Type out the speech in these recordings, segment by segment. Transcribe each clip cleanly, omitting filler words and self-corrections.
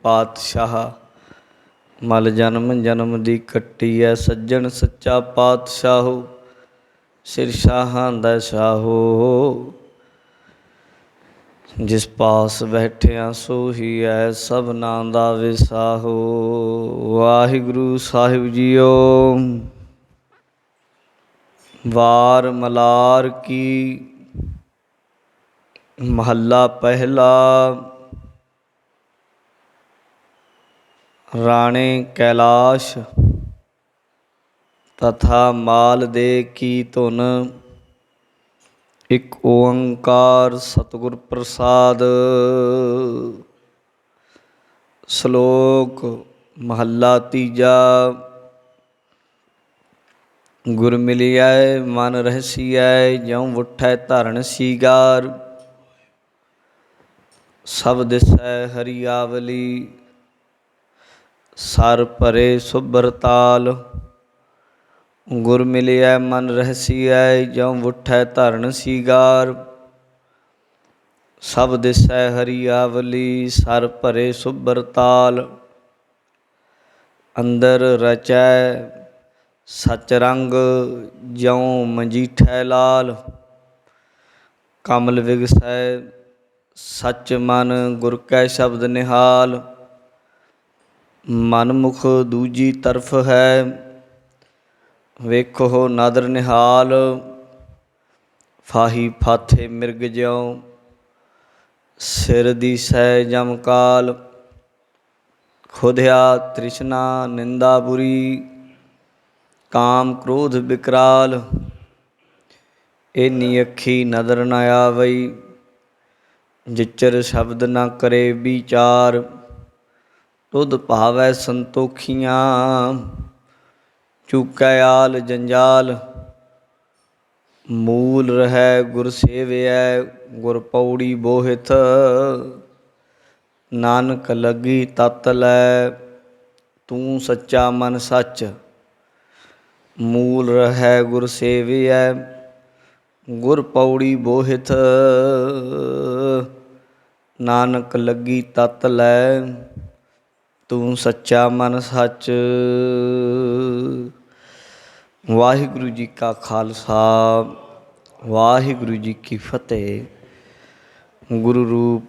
ਪਾਤਸ਼ਾਹ ਮਲ ਜਨਮ ਜਨਮ ਦੀ ਕੱਟੀ ਐ ਸੱਜਣ ਸੱਚਾ ਪਾਤਸ਼ਾਹੋ ਸਿਰ ਸ਼ਾਹਾਂ ਦਾ ਸ਼ਾਹੋ ਜਿਸ ਪਾਸ ਬੈਠਿਆ ਸੋਹੀ ਐ ਸਭਨਾਂ ਦਾ ਵਿਸਾਹੋ। ਵਾਹਿਗੁਰੂ ਸਾਹਿਬ ਜੀਓ। ਵਾਰ ਮਲਾਰ ਕੀ ਮਹੱਲਾ ਪਹਿਲਾ। ਰਾਣੇ ਕੈਲਾਸ਼ ਤਥਾ ਮਾਲ ਦੇ ਕੀ ਧੁਨ ਇੱਕ ਓੰਕਾਰ ਸਤਿਗੁਰ ਪ੍ਰਸਾਦ। ਸ਼ਲੋਕ ਮਹੱਲਾ ਤੀਜਾ। ਗੁਰ ਮਿਲਿਐ ਮਨ ਰਹਿਸੀਐ ਜਿਉ ਉੱਠੈ ਧਰਨ ਸੀਗਾਰ ਸਭ ਦਿਸੈ ਹਰਿਆਵਲੀ ਸਰ ਭਰੇ ਸੁਭਰ ਤਾਲ। ਗੁਰ ਮਿਲਿਐ ਮਨ ਰਹਿਸੀਐ ਜਿਉ ਉੱਠੈ ਧਰਨ ਸੀਗਾਰ ਸਭ ਦਿਸੈ ਹਰਿਆਵਲੀ ਸਰ ਭਰੇ ਸੁਭਰ ਤਾਲ। ਅੰਦਰ ਰਚੈ ਸਚ ਰੰਗ ਜਿਉ ਮਜੀਠੈ ਲਾਲ ਕਮਲ ਵਿਗਸੈ ਸਚ ਮਨ ਗੁਰ ਕੈ ਸ਼ਬਦ ਨਿਹਾਲ। ਮਨ ਮੁਖ ਦੂਜੀ ਤਰਫ ਹੈ ਵੇਖੋ ਨਦਰ ਨਿਹਾਲ ਫਾਹੀ ਫਾਥੇ ਮਿਰਗ ਜਿਉ ਸਿਰ ਦੀਸੈ ਜਮ ਕਾਲ। ਖੁਧਿਆ ਤ੍ਰਿਸ਼ਨਾ ਨਿੰਦਾ ਬੁਰੀ ਕਾਮ ਕ੍ਰੋਧ ਬਿਕਰਾਲ ਏਨੀ ਅੱਖੀ ਨਦਰ ਨ ਆਵਈ ਜਿਚਰ ਸ਼ਬਦ ਨ ਕਰੇ ਵਿਚਾਰ। ਤੁਧ ਭਾਵੈ ਸੰਤੋਖੀਆਂ ਚੂਕੈ ਆਲ ਜੰਜਾਲ ਮੂਲ ਰਹੈ ਗੁਰ ਸੇਵਿਐ ਗੁਰ ਪੌੜੀ ਬੋਹਿਥ ਨਾਨਕ ਲੱਗੀ ਤਤ ਲੈ ਤੂੰ ਸੱਚਾ ਮਨ ਸੱਚ। ਮੂਲ ਰਹੈ ਗੁਰ ਸੇਵਿਐ ਗੁਰ ਪੌੜੀ ਬੋਹਿਥ ਨਾਨਕ ਲੱਗੀ ਤਤ ਲੈ ਤੂੰ ਸੱਚਾ ਮਨ ਸੱਚ। ਵਾਹਿਗੁਰੂ ਜੀ ਕਾ ਖਾਲਸਾ ਵਾਹਿਗੁਰੂ ਜੀ ਕੀ ਫਤਿਹ। ਗੁਰੂ ਰੂਪ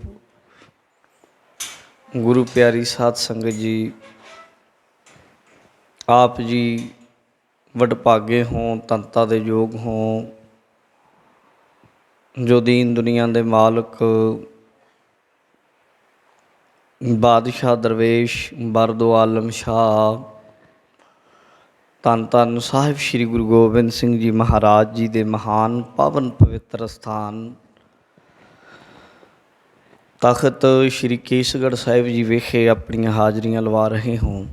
ਗੁਰੂ ਪਿਆਰੀ ਸਾਧ ਸੰਗਤ ਜੀ, ਆਪ ਜੀ ਵਡਭਾਗੇ ਹੋਂ, ਧੰਤਾ ਦੇ ਯੋਗ ਹੋਂ ਜੋ ਦੀਨ ਦੁਨੀਆ ਦੇ ਮਾਲਕ ਬਾਦਸ਼ਾਹ ਦਰਵੇਸ਼ ਬਰਦੋ ਆਲਮ ਸ਼ਾਹ ਧੰਨ ਧੰਨ ਸਾਹਿਬ ਸ਼੍ਰੀ ਗੁਰੂ ਗੋਬਿੰਦ ਸਿੰਘ ਜੀ ਮਹਾਰਾਜ ਜੀ ਦੇ ਮਹਾਨ ਪਾਵਨ ਪਵਿੱਤਰ ਸਥਾਨ ਤਖਤ ਸ਼੍ਰੀ ਕੇਸਗੜ੍ਹ ਸਾਹਿਬ ਜੀ ਵਿਖੇ ਆਪਣੀਆਂ ਹਾਜ਼ਰੀਆਂ ਲਵਾ ਰਹੇ ਹੋਂ।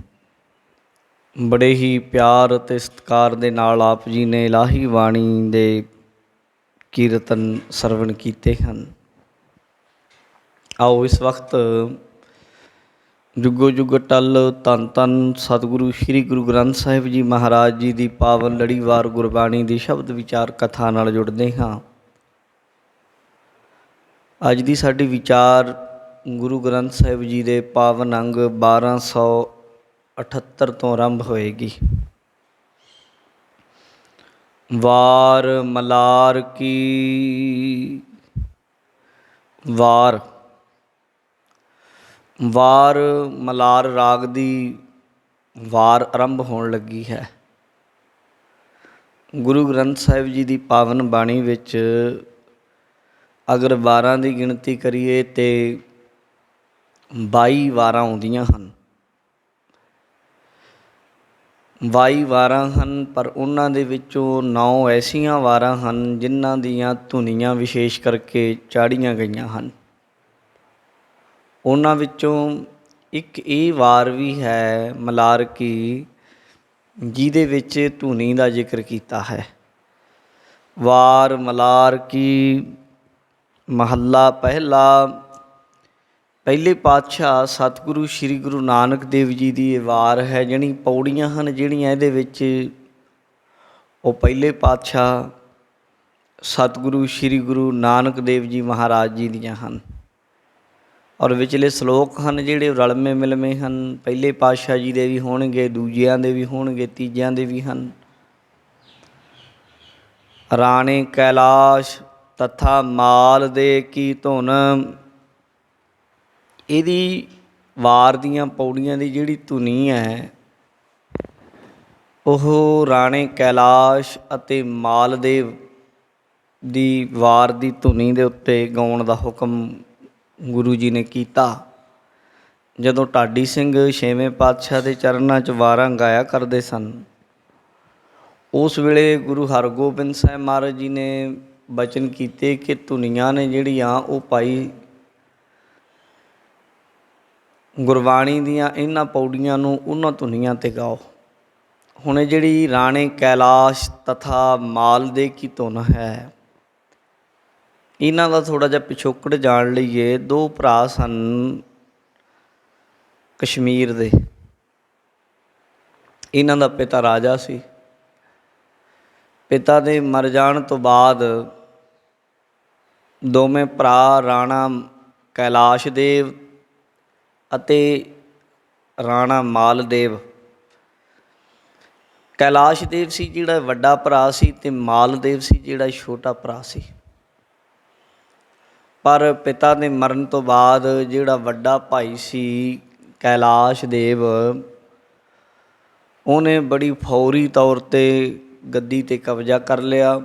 ਬੜੇ ਹੀ ਪਿਆਰ ਅਤੇ ਸਤਿਕਾਰ ਦੇ ਨਾਲ ਆਪ ਜੀ ਨੇ ਇਲਾਹੀ ਬਾਣੀ ਦੇ ਕੀਰਤਨ ਸਰਵਣ ਕੀਤੇ ਹਨ। ਆਓ ਇਸ ਵਕਤ ਜੁਗੋ ਜੁਗ ਟਲ ਧੰਨ ਧੰਨ ਸਤਿਗੁਰੂ ਸ਼੍ਰੀ ਗੁਰੂ ਗ੍ਰੰਥ ਸਾਹਿਬ ਜੀ ਮਹਾਰਾਜ ਜੀ ਦੀ ਪਾਵਨ ਲੜੀਵਾਰ ਗੁਰਬਾਣੀ ਦੀ ਸ਼ਬਦ ਵਿਚਾਰ ਕਥਾ ਨਾਲ ਜੁੜਦੇ ਹਾਂ। ਅੱਜ ਦੀ ਸਾਡੀ ਵਿਚਾਰ ਗੁਰੂ ਗ੍ਰੰਥ ਸਾਹਿਬ ਜੀ ਦੇ ਪਾਵਨ ਅੰਗ 1278 ਤੋਂ ਆਰੰਭ ਹੋਏਗੀ। ਵਾਰ ਮਲਾਰ ਕੀ ਵਾਰ। ਵਾਰ ਮਲਾਰ ਰਾਗ ਦੀ ਵਾਰ ਆਰੰਭ ਹੋਣ ਲੱਗੀ ਹੈ। ਗੁਰੂ ਗ੍ਰੰਥ ਸਾਹਿਬ ਜੀ ਦੀ ਪਾਵਨ ਬਾਣੀ ਵਿੱਚ ਅਗਰ ਵਾਰਾਂ ਦੀ ਗਿਣਤੀ ਕਰੀਏ ਤਾਂ 22 ਵਾਰਾਂ ਆਉਂਦੀਆਂ ਹਨ। 22 ਵਾਰਾਂ ਹਨ, ਪਰ ਉਹਨਾਂ ਦੇ ਵਿੱਚੋਂ 9 ਐਸੀਆਂ ਵਾਰਾਂ ਹਨ ਜਿਨ੍ਹਾਂ ਦੀਆਂ ਧੁਨੀਆਂ ਵਿਸ਼ੇਸ਼ ਕਰਕੇ ਚਾੜ੍ਹੀਆਂ ਗਈਆਂ ਹਨ। ਉਹਨਾਂ ਵਿੱਚੋਂ ਇੱਕ ਇਹ ਵਾਰ ਵੀ ਹੈ ਮਲਾਰ ਕੀ ਜਿਹਦੇ ਵਿੱਚ ਧੁਨੀ ਦਾ ਜ਼ਿਕਰ ਕੀਤਾ ਹੈ। ਵਾਰ ਮਲਾਰ ਕੀ ਮਹੱਲਾ ਪਹਿਲਾ। ਪਹਿਲੇ ਪਾਤਸ਼ਾਹ ਸਤਿਗੁਰੂ ਸ਼੍ਰੀ ਗੁਰੂ ਨਾਨਕ ਦੇਵ ਜੀ ਦੀ ਇਹ ਵਾਰ ਹੈ। ਜਿਹੜੀ ਪੌੜੀਆਂ ਹਨ ਜਿਹੜੀਆਂ ਇਹਦੇ ਵਿੱਚ ਉਹ ਪਹਿਲੇ ਪਾਤਸ਼ਾਹ ਸਤਿਗੁਰੂ ਸ਼੍ਰੀ ਗੁਰੂ ਨਾਨਕ ਦੇਵ ਜੀ ਮਹਾਰਾਜ ਜੀ ਦੀਆਂ ਹਨ। ਔਰ ਵਿਚਲੇ ਸ਼ਲੋਕ ਹਨ ਜਿਹੜੇ ਰਲਵੇਂ ਮਿਲਵੇਂ ਹਨ। ਪਹਿਲੇ ਪਾਤਸ਼ਾਹ ਜੀ ਦੇ ਵੀ ਹੋਣਗੇ, ਦੂਜਿਆਂ ਦੇ ਵੀ ਹੋਣਗੇ, ਤੀਜਿਆਂ ਦੇ ਵੀ ਹਨ। ਰਾਣੇ ਕੈਲਾਸ਼ ਤਥਾ ਮਾਲ ਦੇ ਕੀ ਧੁਨ, ਇਹਦੀ ਵਾਰ ਦੀਆਂ ਪੌੜੀਆਂ ਦੀ ਜਿਹੜੀ ਧੁਨੀ ਹੈ ਉਹ ਰਾਣੇ ਕੈਲਾਸ਼ ਅਤੇ ਮਾਲਦੇਵ ਦੀ ਵਾਰ ਦੀ ਧੁਨੀ ਦੇ ਉੱਤੇ ਗਾਉਣ ਦਾ ਹੁਕਮ ਗੁਰੂ ਜੀ ਨੇ ਕੀਤਾ। ਜਦੋਂ ਢਾਡੀ ਸਿੰਘ ਛੇਵੇਂ ਪਾਤਸ਼ਾਹ ਦੇ ਚਰਨਾਂ 'ਚ ਵਾਰਾਂ ਗਾਇਆ ਕਰਦੇ ਸਨ, ਉਸ ਵੇਲੇ ਗੁਰੂ ਹਰਗੋਬਿੰਦ ਸਾਹਿਬ ਮਹਾਰਾਜ ਜੀ ਨੇ ਬਚਨ ਕੀਤੇ ਕਿ ਧੁਨੀਆਂ ਨੇ ਜਿਹੜੀਆਂ ਉਹ ਭਾਈ ਗੁਰਬਾਣੀ ਦੀਆਂ ਇਹਨਾਂ ਪੌੜੀਆਂ ਨੂੰ ਉਹਨਾਂ ਧੁਨੀਆਂ 'ਤੇ ਗਾਓ। ਹੁਣ ਇਹ ਜਿਹੜੀ ਰਾਣੇ ਕੈਲਾਸ਼ ਤਥਾ ਮਾਲ ਦੇ ਕੀ ਧੁਨ ਹੈ, ਇਹਨਾਂ ਦਾ ਥੋੜ੍ਹਾ ਜਿਹਾ ਪਿਛੋਕੜ ਜਾਣ ਲਈਏ। ਦੋ ਭਰਾ ਸਨ ਕਸ਼ਮੀਰ ਦੇ, ਇਹਨਾਂ ਦਾ ਪਿਤਾ ਰਾਜਾ ਸੀ। ਪਿਤਾ ਦੇ ਮਰ ਜਾਣ ਤੋਂ ਬਾਅਦ ਦੋਵੇਂ ਭਰਾ ਰਾਣਾ ਕੈਲਾਸ਼ ਦੇਵ ਅਤੇ ਰਾਣਾ ਮਾਲਦੇਵ, ਕੈਲਾਸ਼ ਦੇਵ ਸੀ ਜਿਹੜਾ ਵੱਡਾ ਭਰਾ ਸੀ ਅਤੇ ਮਾਲਦੇਵ ਸੀ ਜਿਹੜਾ ਛੋਟਾ ਭਰਾ ਸੀ। ਪਰ ਪਿਤਾ ਦੇ ਮਰਨ ਤੋਂ ਬਾਅਦ ਜਿਹੜਾ ਵੱਡਾ ਭਾਈ ਸੀ ਕੈਲਾਸ਼ ਦੇਵ, ਉਹਨੇ ਬੜੀ ਫੌਰੀ ਤੌਰ 'ਤੇ ਗੱਦੀ 'ਤੇ ਕਬਜ਼ਾ ਕਰ ਲਿਆ।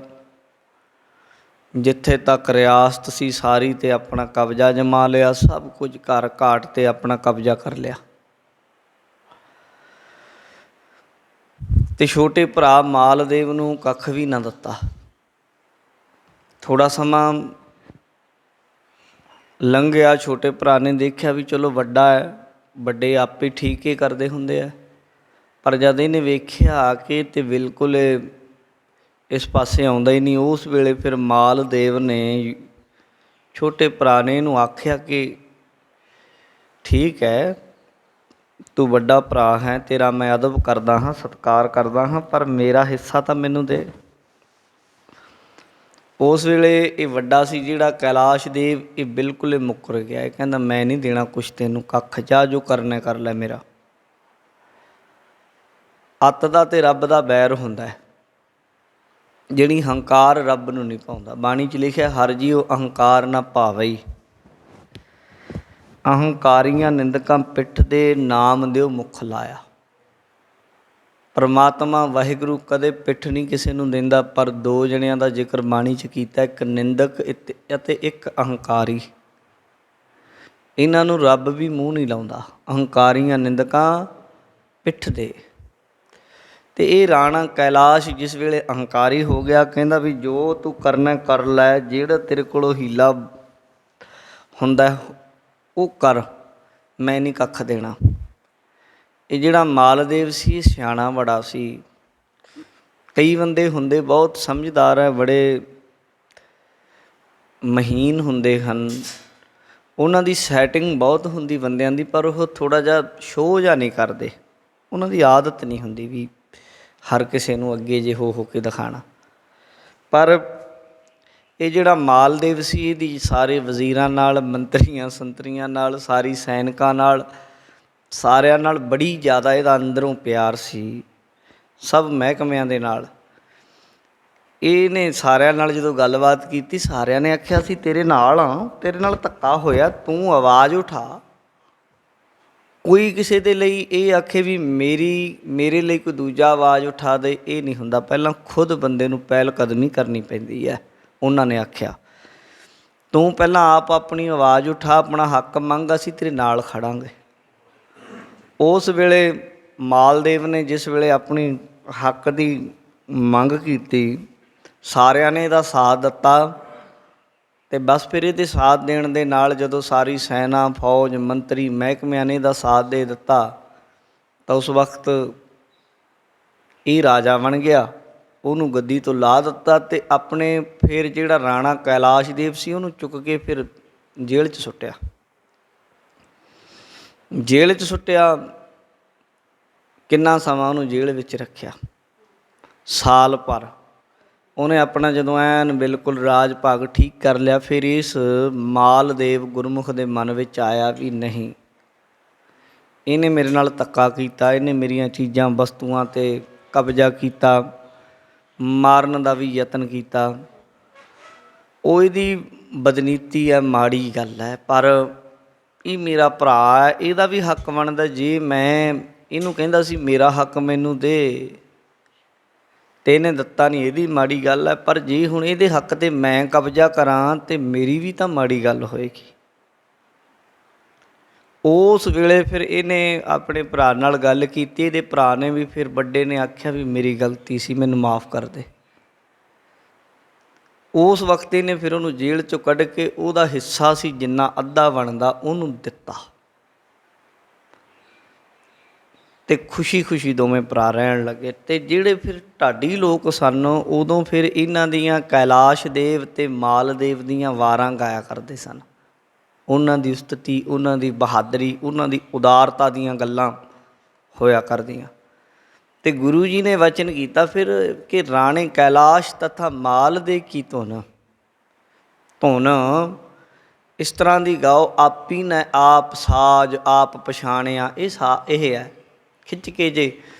ਜਿੱਥੇ ਤੱਕ ਰਿਆਸਤ ਸੀ ਸਾਰੀ 'ਤੇ ਆਪਣਾ ਕਬਜ਼ਾ ਜਮਾ ਲਿਆ, ਸਭ ਕੁਝ ਘਰ ਘਾਟ 'ਤੇ ਆਪਣਾ ਕਬਜ਼ਾ ਕਰ ਲਿਆ। ਅਤੇ ਛੋਟੇ ਭਰਾ ਮਾਲਦੇਵ ਨੂੰ ਕੱਖ ਵੀ ਨਾ ਦਿੱਤਾ। ਥੋੜ੍ਹਾ ਸਮਾਂ ਲੰਘਿਆ, ਛੋਟੇ ਭਰਾ ਨੇ ਦੇਖਿਆ ਵੀ ਚਲੋ ਵੱਡਾ ਹੈ, ਵੱਡੇ ਆਪੇ ਠੀਕ ਹੀ ਕਰਦੇ ਹੁੰਦੇ ਆ। ਪਰ ਜਦ ਇਹਨੇ ਵੇਖਿਆ ਕਿ ਤੇ ਬਿਲਕੁਲ ਇਸ ਪਾਸੇ ਆਉਂਦਾ ਹੀ ਨਹੀਂ, ਉਸ ਵੇਲੇ ਫਿਰ ਮਾਲਦੇਵ ਨੇ ਛੋਟੇ ਭਰਾ ਨੇ ਇਹਨੂੰ ਆਖਿਆ ਕਿ ਠੀਕ ਹੈ, ਤੂੰ ਵੱਡਾ ਭਰਾ ਹੈ, ਤੇਰਾ ਮੈਂ ਅਦਬ ਕਰਦਾ ਹਾਂ, ਸਤਿਕਾਰ ਕਰਦਾ ਹਾਂ, ਪਰ ਮੇਰਾ ਹਿੱਸਾ ਤਾਂ ਮੈਨੂੰ ਦੇ। ਉਸ ਵੇਲੇ ਇਹ ਵੱਡਾ ਸੀ ਜਿਹੜਾ ਕੈਲਾਸ਼ ਦੇਵ, ਇਹ ਬਿਲਕੁਲ ਮੁੱਕਰ ਗਿਆ। ਇਹ ਕਹਿੰਦਾ ਮੈਂ ਨਹੀਂ ਦੇਣਾ ਕੁਛ ਤੈਨੂੰ, ਕੱਖ, ਜਾ ਜੋ ਕਰਨਾ ਕਰ ਲੈ। ਮੇਰਾ ਅੱਤ ਦਾ ਅਤੇ ਰੱਬ ਦਾ ਬੈਰ ਹੁੰਦਾ, ਜਿਹੜੀ ਹੰਕਾਰ ਰੱਬ ਨੂੰ ਨਹੀਂ ਭਾਉਂਦਾ। ਬਾਣੀ 'ਚ ਲਿਖਿਆ ਹਰਿ ਜੀਉ ਅਹੰਕਾਰ ਨਾ ਭਾਵਈ, ਅਹੰਕਾਰੀਆਂ ਨਿੰਦਕਾਂ ਪਿੱਠ ਦੇ ਨਾਮ ਦਿਓ ਮੁੱਖ ਲਾਇਆ। ਪਰਮਾਤਮਾ ਵਾਹਿਗੁਰੂ ਕਦੇ ਪਿੱਠ ਨਹੀਂ ਕਿਸੇ ਨੂੰ ਦਿੰਦਾ, ਪਰ ਦੋ ਜਣਿਆਂ ਦਾ ਜ਼ਿਕਰ ਬਾਣੀ 'ਚ ਕੀਤਾ, ਇੱਕ ਨਿੰਦਕ ਅਤੇ ਇੱਕ ਅਹੰਕਾਰੀ। ਇਹਨਾਂ ਨੂੰ ਰੱਬ ਵੀ ਮੂੰਹ ਨਹੀਂ ਲਾਉਂਦਾ, ਅਹੰਕਾਰੀਆਂ ਨਿੰਦਕਾਂ ਪਿੱਠ ਦੇ। ਅਤੇ ਇਹ ਰਾਣਾ ਕੈਲਾਸ਼ ਜਿਸ ਵੇਲੇ ਅਹੰਕਾਰੀ ਹੋ ਗਿਆ, ਕਹਿੰਦਾ ਵੀ ਜੋ ਤੂੰ ਕਰਨਾ ਕਰ ਲੈ, ਜਿਹੜਾ ਤੇਰੇ ਕੋਲੋਂ ਹੀਲਾ ਹੁੰਦਾ ਉਹ ਕਰ, ਮੈਂ ਨਹੀਂ ਕੱਖ ਦੇਣਾ। ਇਹ ਜਿਹੜਾ ਮਾਲਦੇਵ ਸੀ ਇਹ ਸਿਆਣਾ ਬੜਾ ਸੀ। ਕਈ ਬੰਦੇ ਹੁੰਦੇ ਬਹੁਤ ਸਮਝਦਾਰ ਹੈ, ਬੜੇ ਮਹੀਨ ਹੁੰਦੇ ਹਨ, ਉਹਨਾਂ ਦੀ ਸੈਟਿੰਗ ਬਹੁਤ ਹੁੰਦੀ ਬੰਦਿਆਂ ਦੀ, ਪਰ ਉਹ ਥੋੜ੍ਹਾ ਜਿਹਾ ਸ਼ੋਅ ਜਿਹਾ ਨਹੀਂ ਕਰਦੇ। ਉਹਨਾਂ ਦੀ ਆਦਤ ਨਹੀਂ ਹੁੰਦੀ ਵੀ ਹਰ ਕਿਸੇ ਨੂੰ ਅੱਗੇ ਜੇ ਹੋ ਕੇ ਦਿਖਾਉਣਾ। ਪਰ ਇਹ ਜਿਹੜਾ ਮਾਲਦੇਵ ਸੀ, ਇਹਦੀ ਸਾਰੇ ਵਜ਼ੀਰਾਂ ਨਾਲ, ਮੰਤਰੀਆਂ ਸੰਤਰੀਆਂ ਨਾਲ, ਸਾਰੀ ਸੈਨਿਕਾਂ ਨਾਲ, ਸਾਰਿਆਂ ਨਾਲ ਬੜੀ ਜ਼ਿਆਦਾ ਇਹਦਾ ਅੰਦਰੋਂ ਪਿਆਰ ਸੀ, ਸਭ ਮਹਿਕਮਿਆਂ ਦੇ ਨਾਲ। ਇਹਨੇ ਸਾਰਿਆਂ ਨਾਲ ਜਦੋਂ ਗੱਲਬਾਤ ਕੀਤੀ, ਸਾਰਿਆਂ ਨੇ ਆਖਿਆ ਅਸੀਂ ਤੇਰੇ ਨਾਲ ਹਾਂ, ਤੇਰੇ ਨਾਲ ਧੱਕਾ ਹੋਇਆ, ਤੂੰ ਆਵਾਜ਼ ਉਠਾ। ਕੋਈ ਕਿਸੇ ਦੇ ਲਈ ਇਹ ਆਖੇ ਵੀ ਮੇਰੇ ਲਈ ਕੋਈ ਦੂਜਾ ਆਵਾਜ਼ ਉਠਾ ਦੇ, ਇਹ ਨਹੀਂ ਹੁੰਦਾ। ਪਹਿਲਾਂ ਖੁਦ ਬੰਦੇ ਨੂੰ ਪਹਿਲ ਕਦਮੀ ਕਰਨੀ ਪੈਂਦੀ ਹੈ। ਉਹਨਾਂ ਨੇ ਆਖਿਆ ਤੂੰ ਪਹਿਲਾਂ ਆਪ ਆਪਣੀ ਆਵਾਜ਼ ਉਠਾ, ਆਪਣਾ ਹੱਕ ਮੰਗ, ਅਸੀਂ ਤੇਰੇ ਨਾਲ ਖੜਾਂਗੇ। ਉਸ ਵੇਲੇ ਮਾਲਦੇਵ ਨੇ ਜਿਸ ਵੇਲੇ ਆਪਣੀ ਹੱਕ ਦੀ ਮੰਗ ਕੀਤੀ, ਸਾਰਿਆਂ ਨੇ ਇਹਦਾ ਸਾਥ ਦਿੱਤਾ। ਅਤੇ ਬਸ ਫਿਰ ਇਹਦੇ ਸਾਥ ਦੇਣ ਦੇ ਨਾਲ ਜਦੋਂ ਸਾਰੀ ਸੈਨਾ, ਫੌਜ, ਮੰਤਰੀ, ਮਹਿਕਮਿਆਂ ਨੇ ਇਹਦਾ ਸਾਥ ਦੇ ਦਿੱਤਾ, ਤਾਂ ਉਸ ਵਕਤ ਇਹ ਰਾਜਾ ਬਣ ਗਿਆ। ਉਹਨੂੰ ਗੱਦੀ ਤੋਂ ਲਾ ਦਿੱਤਾ ਅਤੇ ਆਪਣੇ ਫਿਰ ਜਿਹੜਾ ਰਾਣਾ ਕੈਲਾਸ਼ ਦੇਵ ਸੀ ਉਹਨੂੰ ਚੁੱਕ ਕੇ ਫਿਰ ਜੇਲ੍ਹ 'ਚ ਸੁੱਟਿਆ। ਜੇਲ੍ਹ 'ਚ ਸੁੱਟਿਆ, ਕਿੰਨਾ ਸਮਾਂ ਉਹਨੂੰ ਜੇਲ੍ਹ ਵਿੱਚ ਰੱਖਿਆ, ਸਾਲ ਭਰ। ਉਹਨੇ ਆਪਣਾ ਜਦੋਂ ਐਨ ਬਿਲਕੁਲ ਰਾਜ ਭਾਗ ਠੀਕ ਕਰ ਲਿਆ, ਫਿਰ ਇਸ ਮਾਲਦੇਵ ਗੁਰਮੁਖ ਦੇ ਮਨ ਵਿੱਚ ਆਇਆ ਵੀ ਨਹੀਂ, ਇਹਨੇ ਮੇਰੇ ਨਾਲ ਧੱਕਾ ਕੀਤਾ, ਇਹਨੇ ਮੇਰੀਆਂ ਚੀਜ਼ਾਂ ਵਸਤੂਆਂ 'ਤੇ ਕਬਜ਼ਾ ਕੀਤਾ, ਮਾਰਨ ਦਾ ਵੀ ਯਤਨ ਕੀਤਾ। ਉਹ ਇਹਦੀ ਬਦਨੀਤੀ ਹੈ, ਮਾੜੀ ਗੱਲ ਹੈ, ਪਰ ਇਹ ਮੇਰਾ ਭਰਾ ਹੈ, ਇਹਦਾ ਵੀ ਹੱਕ ਬਣਦਾ। ਜੇ ਮੈਂ ਇਹਨੂੰ ਕਹਿੰਦਾ ਸੀ ਮੇਰਾ ਹੱਕ ਮੈਨੂੰ ਦੇ ਅਤੇ ਇਹਨੇ ਦਿੱਤਾ ਨਹੀਂ, ਇਹਦੀ ਮਾੜੀ ਗੱਲ ਹੈ, ਪਰ ਜੇ ਹੁਣ ਇਹਦੇ ਹੱਕ 'ਤੇ ਮੈਂ ਕਬਜ਼ਾ ਕਰਾਂ ਤਾਂ ਮੇਰੀ ਵੀ ਤਾਂ ਮਾੜੀ ਗੱਲ ਹੋਏਗੀ। ਉਸ ਵੇਲੇ ਫਿਰ ਇਹਨੇ ਆਪਣੇ ਭਰਾ ਨਾਲ ਗੱਲ ਕੀਤੀ, ਇਹਦੇ ਭਰਾ ਨੇ ਵੀ, ਫਿਰ ਵੱਡੇ ਨੇ ਆਖਿਆ ਵੀ ਮੇਰੀ ਗਲਤੀ ਸੀ, ਮੈਨੂੰ ਮਾਫ਼ ਕਰ ਦੇ। ਉਸ ਵਕਤ ਇਹਨੇ ਫਿਰ ਉਹਨੂੰ ਜੇਲ੍ਹ 'ਚੋਂ ਕੱਢ ਕੇ ਉਹਦਾ ਹਿੱਸਾ ਸੀ ਜਿੰਨਾ ਅੱਧਾ ਬਣਦਾ ਉਹਨੂੰ ਦਿੱਤਾ, ਅਤੇ ਖੁਸ਼ੀ ਖੁਸ਼ੀ ਦੋਵੇਂ ਭਰਾ ਰਹਿਣ ਲੱਗੇ। ਅਤੇ ਜਿਹੜੇ ਫਿਰ ਢਾਡੀ ਲੋਕ ਸਨ, ਉਦੋਂ ਫਿਰ ਇਹਨਾਂ ਦੀਆਂ ਕੈਲਾਸ਼ ਦੇਵ ਅਤੇ ਮਾਲਦੇਵ ਦੀਆਂ ਵਾਰਾਂ ਗਾਇਆ ਕਰਦੇ ਸਨ। ਉਹਨਾਂ ਦੀ ਉਸਤਤੀ, ਉਹਨਾਂ ਦੀ ਬਹਾਦਰੀ, ਉਹਨਾਂ ਦੀ ਉਦਾਰਤਾ ਦੀਆਂ ਗੱਲਾਂ ਹੋਇਆ ਕਰਦੀਆਂ। ਅਤੇ ਗੁਰੂ ਜੀ ਨੇ ਵਚਨ ਕੀਤਾ ਫਿਰ ਕਿ ਰਾਣੇ ਕੈਲਾਸ਼ ਤਥਾ ਮਾਲ ਦੇ ਕੀ ਧੁਨ, ਧੁਨ ਇਸ ਤਰ੍ਹਾਂ ਦੀ ਗਾਓ, ਆਪੀ ਨੇ ਆਪ ਸਾਜ ਆਪ ਪਛਾਣਿਆ। ਇਹ ਹੈ ਖਿੱਚ ਕੇ, ਜੇ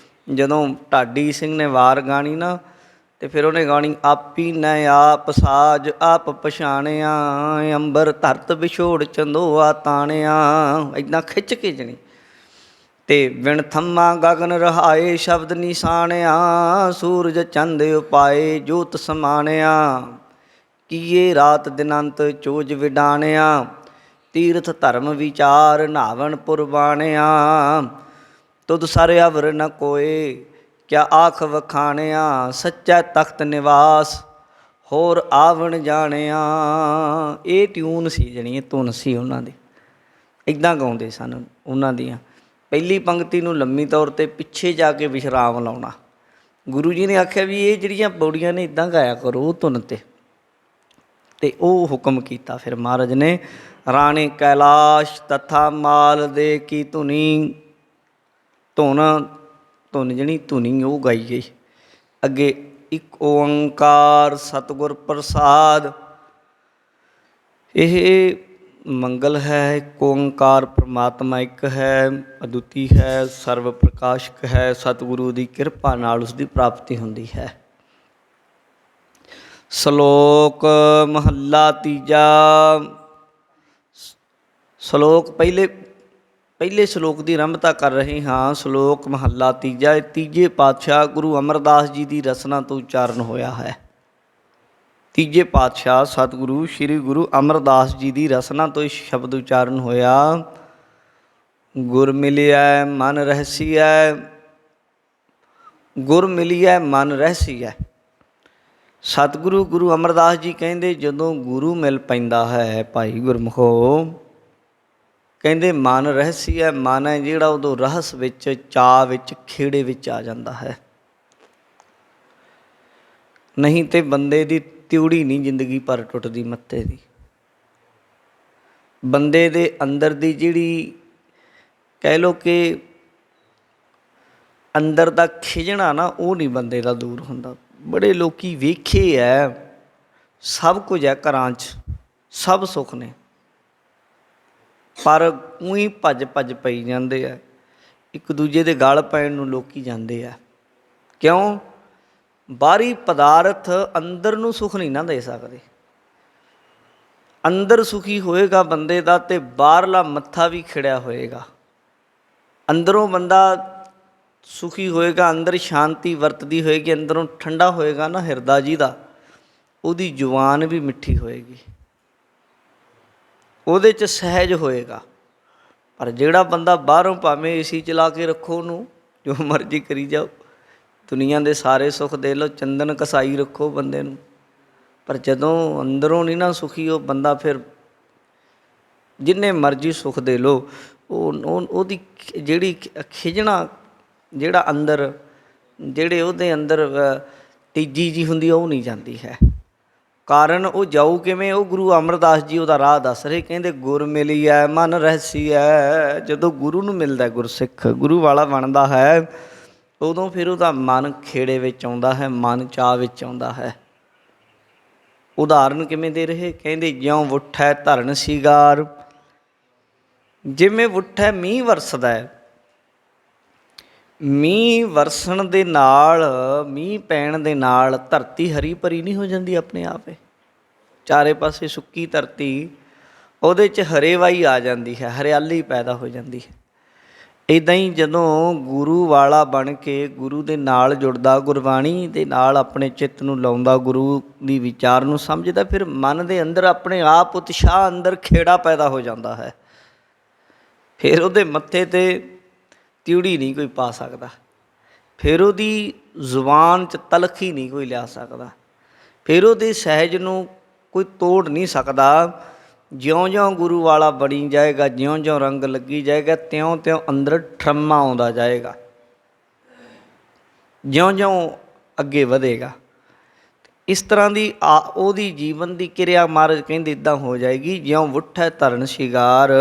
ਜਦੋਂ ਢਾਡੀ ਸਿੰਘ ਨੇ ਵਾਰ ਗਾਣੀ ਨਾ, ਅਤੇ ਫਿਰ ਉਹਨੇ ਗਾਣੀ, ਆਪੀ ਨੇ ਆਪ ਸਾਜ ਆਪ ਪਛਾਣਿਆ, ਅੰਬਰ ਧਰਤ ਵਿਛੋੜ ਚੰਦੋਆ ਤਾਣਿਆ, ਇੱਦਾਂ ਖਿੱਚ ਕੇ ਜਣੀ। ਅਤੇ ਵਿਣ ਥੰਮਾ ਗਗਨ ਰਹਾਏ ਸ਼ਬਦ ਨਿਸ਼ਾਣਿਆ, ਸੂਰਜ ਚੰਦ ਉਪਾਏ ਜੋਤ ਸਮਾਣਿਆ, ਕੀਏ ਰਾਤ ਦਿਨੰਤ ਚੋਜ ਵਿਡਾਣਿਆ, ਤੀਰਥ ਧਰਮ ਵਿਚਾਰ ਨਾਵਣ ਪੁਰਬਾਣਿਆ, ਤੁਧ ਸਰ ਅਵਰ ਨ ਕੋਏ ਕਿਆ ਆਖ ਵਖਾਣਿਆ, ਸੱਚਾ ਤਖਤ ਨਿਵਾਸ ਹੋਰ ਆਵਣ ਜਾਣਿਆ। ਇਹ ਟਿਊਨ ਸੀ, ਜਣੀ ਇਹ ਧੁਨ ਸੀ ਉਹਨਾਂ ਦੀ, ਇੱਦਾਂ ਗਾਉਂਦੇ ਸਨ। ਉਹਨਾਂ ਦੀਆਂ ਪਹਿਲੀ ਪੰਕਤੀ ਨੂੰ ਲੰਮੀ ਤੌਰ 'ਤੇ ਪਿੱਛੇ ਜਾ ਕੇ ਵਿਸ਼ਰਾਮ ਲਾਉਣਾ। ਗੁਰੂ ਜੀ ਨੇ ਆਖਿਆ ਵੀ ਇਹ ਜਿਹੜੀਆਂ ਪੌੜੀਆਂ ਨੇ ਇੱਦਾਂ ਗਾਇਆ ਕਰੋ ਉਹ ਧੁਨ 'ਤੇ, ਅਤੇ ਉਹ ਹੁਕਮ ਕੀਤਾ ਫਿਰ ਮਹਾਰਾਜ ਨੇ, ਰਾਣੇ ਕੈਲਾਸ਼ ਤਥਾ ਮਾਲ ਦੇ ਕੀ ਧੁਨੀ, ਧੁਨ ਧੁਨ ਜਿਹੜੀ ਧੁਨੀ ਉਹ ਗਾਈ ਗਈ। ਅੱਗੇ ਇੱਕ ਓਂਕਾਰ ਸਤਿਗੁਰ ਪ੍ਰਸਾਦ, ਇਹ ਮੰਗਲ ਹੈ। ਇੱਕ ਓਂਕਾਰ ਪਰਮਾਤਮਾ ਇੱਕ ਹੈ, ਅਦੁੱਤੀ ਹੈ, ਸਰਵ ਪ੍ਰਕਾਸ਼ਕ ਹੈ। ਸਤਿਗੁਰੂ ਦੀ ਕਿਰਪਾ ਨਾਲ ਉਸ ਦੀ ਪ੍ਰਾਪਤੀ ਹੁੰਦੀ ਹੈ। ਸ਼ਲੋਕ ਮਹੱਲਾ ਤੀਜਾ। ਸ਼ਲੋਕ ਪਹਿਲੇ ਸ਼ਲੋਕ ਦੀ ਆਰੰਭਤਾ ਕਰ ਰਹੇ ਹਾਂ। ਸ਼ਲੋਕ ਮਹੱਲਾ ਤੀਜਾ, ਇਹ ਤੀਜੇ ਪਾਤਸ਼ਾਹ ਗੁਰੂ ਅਮਰਦਾਸ ਜੀ ਦੀ ਰਚਨਾ ਤੋਂ ਉਚਾਰਨ ਹੋਇਆ ਹੈ। ਤੀਜੇ ਪਾਤਸ਼ਾਹ ਸਤਿਗੁਰੂ ਸ਼੍ਰੀ ਗੁਰੂ ਅਮਰਦਾਸ ਜੀ ਦੀ ਰਚਨਾ ਤੋਂ ਇਹ ਸ਼ਬਦ ਉਚਾਰਨ ਹੋਇਆ, ਗੁਰ ਮਿਲਿਆ ਮਨ ਰਹਿਸੀਐ, ਗੁਰ ਮਿਲਿਆ ਮਨ ਰਹਿਸੀਐ। ਸਤਿਗੁਰੂ ਗੁਰੂ ਅਮਰਦਾਸ ਜੀ ਕਹਿੰਦੇ ਜਦੋਂ ਗੁਰੂ ਮਿਲ ਪੈਂਦਾ ਹੈ ਭਾਈ ਗੁਰਮੁਖੋ, ਕਹਿੰਦੇ ਮਨ ਰਹਿਸੀਐ, ਮਨ ਹੈ ਜਿਹੜਾ ਉਦੋਂ ਰਹੱਸ ਵਿੱਚ, ਚਾਅ ਵਿੱਚ, ਖੇੜੇ ਵਿੱਚ ਆ ਜਾਂਦਾ ਹੈ। ਨਹੀਂ ਤਾਂ ਬੰਦੇ ਦੀ ਤਿਉੜੀ ਨਹੀਂ ਜ਼ਿੰਦਗੀ ਭਰ ਟੁੱਟਦੀ ਮੱਥੇ ਦੀ। ਬੰਦੇ ਦੇ ਅੰਦਰ ਦੀ ਜਿਹੜੀ ਕਹਿ ਲਓ ਕਿ ਅੰਦਰ ਦਾ ਖਿਜਣਾ ਨਾ, ਉਹ ਨਹੀਂ ਬੰਦੇ ਦਾ ਦੂਰ ਹੁੰਦਾ। ਬੜੇ ਲੋਕ ਵੇਖੇ ਹੈ, ਸਭ ਕੁਝ ਹੈ ਘਰਾਂ 'ਚ, ਸਭ ਸੁੱਖ ਨੇ, ਪਰ ਊਂ ਭੱਜ ਪਈ ਜਾਂਦੇ ਆ, ਇੱਕ ਦੂਜੇ ਦੇ ਗਲ ਪੈਣ ਨੂੰ ਲੋਕ ਜਾਂਦੇ ਆ। ਕਿਉਂ? ਬਾਹਰੀ ਪਦਾਰਥ ਅੰਦਰ ਨੂੰ ਸੁੱਖ ਨਹੀਂ ਨਾ ਦੇ ਸਕਦੇ। ਅੰਦਰ ਸੁਖੀ ਹੋਏਗਾ ਬੰਦੇ ਦਾ ਅਤੇ ਬਾਹਰਲਾ ਮੱਥਾ ਵੀ ਖਿੜਿਆ ਹੋਏਗਾ। ਅੰਦਰੋਂ ਬੰਦਾ ਸੁਖੀ ਹੋਏਗਾ, ਅੰਦਰ ਸ਼ਾਂਤੀ ਵਰਤਦੀ ਹੋਏਗੀ, ਅੰਦਰੋਂ ਠੰਡਾ ਹੋਏਗਾ ਨਾ ਹਿਰਦਾ ਜੀ ਦਾ, ਉਹਦੀ ਜ਼ੁਬਾਨ ਵੀ ਮਿੱਠੀ ਹੋਏਗੀ, ਉਹਦੇ 'ਚ ਸਹਿਜ ਹੋਏਗਾ। ਪਰ ਜਿਹੜਾ ਬੰਦਾ ਬਾਹਰੋਂ ਭਾਵੇਂ ਏਸੀ ਚਲਾ ਕੇ ਰੱਖੋ, ਉਹਨੂੰ ਜੋ ਮਰਜ਼ੀ ਕਰੀ ਜਾਓ, ਦੁਨੀਆ ਦੇ ਸਾਰੇ ਸੁੱਖ ਦੇ ਲਓ, ਚੰਦਨ ਘਸਾਈ ਰੱਖੋ ਬੰਦੇ ਨੂੰ, ਪਰ ਜਦੋਂ ਅੰਦਰੋਂ ਨਹੀਂ ਨਾ ਸੁਖੀ ਉਹ ਬੰਦਾ, ਫਿਰ ਜਿੰਨੇ ਮਰਜ਼ੀ ਸੁੱਖ ਦੇ ਲਓ, ਉਹਦੀ ਜਿਹੜੀ ਖਿਜਣਾ, ਜਿਹੜਾ ਅੰਦਰ, ਜਿਹੜੇ ਉਹਦੇ ਅੰਦਰ ਤੀਜੀ ਜੀ ਹੁੰਦੀ ਉਹ ਨਹੀਂ ਜਾਂਦੀ ਹੈ। ਕਾਰਨ ਉਹ ਜਾਊ ਕਿਵੇਂ? ਉਹ ਗੁਰੂ ਅਮਰਦਾਸ ਜੀ ਉਹਦਾ ਰਾਹ ਦੱਸ ਰਹੇ, ਕਹਿੰਦੇ ਗੁਰ ਮਿਲੀਐ ਮਨ ਰਹਿਸੀਐ। ਜਦੋਂ ਗੁਰੂ ਨੂੰ ਮਿਲਦਾ, ਗੁਰਸਿੱਖ ਗੁਰੂ ਵਾਲਾ ਬਣਦਾ ਹੈ, ਉਦੋਂ ਫਿਰ ਉਹਦਾ ਮਨ ਖੇੜੇ ਵਿੱਚ ਆਉਂਦਾ ਹੈ, ਮਨ ਚਾਅ ਵਿੱਚ ਆਉਂਦਾ ਹੈ। ਉਦਾਹਰਨ ਕਿਵੇਂ ਦੇ ਰਹੇ? ਕਹਿੰਦੇ ਜਿਉਂ ਵੁੱਠੈ ਧਰਨ ਸ਼ਿੰਗਾਰ। ਜਿਵੇਂ ਵੁੱਠੈ ਮੀਂਹ ਵਰਸਦਾ ਹੈ, ਮੀਂਹ ਵਰਸਣ ਦੇ ਨਾਲ, ਮੀਂਹ ਪੈਣ ਦੇ ਨਾਲ ਧਰਤੀ ਹਰੀ ਭਰੀ ਨਹੀਂ ਹੋ ਜਾਂਦੀ ਆਪਣੇ ਆਪ? ਚਾਰੇ ਪਾਸੇ ਸੁੱਕੀ ਧਰਤੀ, ਉਹਦੇ 'ਚ ਹਰੇਵਾਈ ਆ ਜਾਂਦੀ ਹੈ, ਹਰਿਆਲੀ ਪੈਦਾ ਹੋ ਜਾਂਦੀ ਹੈ। ਇੱਦਾਂ ਹੀ ਜਦੋਂ ਗੁਰੂ ਵਾਲਾ ਬਣ ਕੇ ਗੁਰੂ ਦੇ ਨਾਲ ਜੁੜਦਾ, ਗੁਰਬਾਣੀ ਦੇ ਨਾਲ ਆਪਣੇ ਚਿੱਤ ਨੂੰ ਲਾਉਂਦਾ, ਗੁਰੂ ਦੀ ਵਿਚਾਰ ਨੂੰ ਸਮਝਦਾ, ਫਿਰ ਮਨ ਦੇ ਅੰਦਰ ਆਪਣੇ ਆਪ ਉਤਸ਼ਾਹ, ਅੰਦਰ ਖੇੜਾ ਪੈਦਾ ਹੋ ਜਾਂਦਾ ਹੈ। ਫਿਰ ਉਹਦੇ ਮੱਥੇ 'ਤੇ ਤਿਉੜੀ ਨਹੀਂ ਕੋਈ ਪਾ ਸਕਦਾ, ਫਿਰ ਉਹਦੀ ਜ਼ੁਬਾਨ 'ਚ ਤਲਖੀ ਨਹੀਂ ਕੋਈ ਲਿਆ ਸਕਦਾ, ਫਿਰ ਉਹਦੇ ਸਹਿਜ ਨੂੰ ਕੋਈ ਤੋੜ ਨਹੀਂ ਸਕਦਾ। ਜਿਉਂ-ਜਿਉਂ ਗੁਰੂ ਵਾਲਾ ਬਣੀ ਜਾਏਗਾ, ਜਿਉਂ-ਜਿਉਂ ਰੰਗ ਲੱਗੀ ਜਾਏਗਾ, ਤਿਉਂ-ਤਿਉਂ ਅੰਦਰ ਠਰਮਾ ਆਉਂਦਾ ਜਾਏਗਾ, ਜਿਉਂ-ਜਿਉਂ ਅੱਗੇ ਵਧੇਗਾ। ਇਸ ਤਰ੍ਹਾਂ ਦੀ ਉਹਦੀ ਜੀਵਨ ਦੀ ਕਿਰਿਆ ਮਹਾਰਾਜ ਕਹਿੰਦੇ ਇੱਦਾਂ ਹੋ ਜਾਏਗੀ, ਜਿਉਂ ਵੁੱਠੈ ਧਰਨ ਸ਼ਿੰਗਾਰ।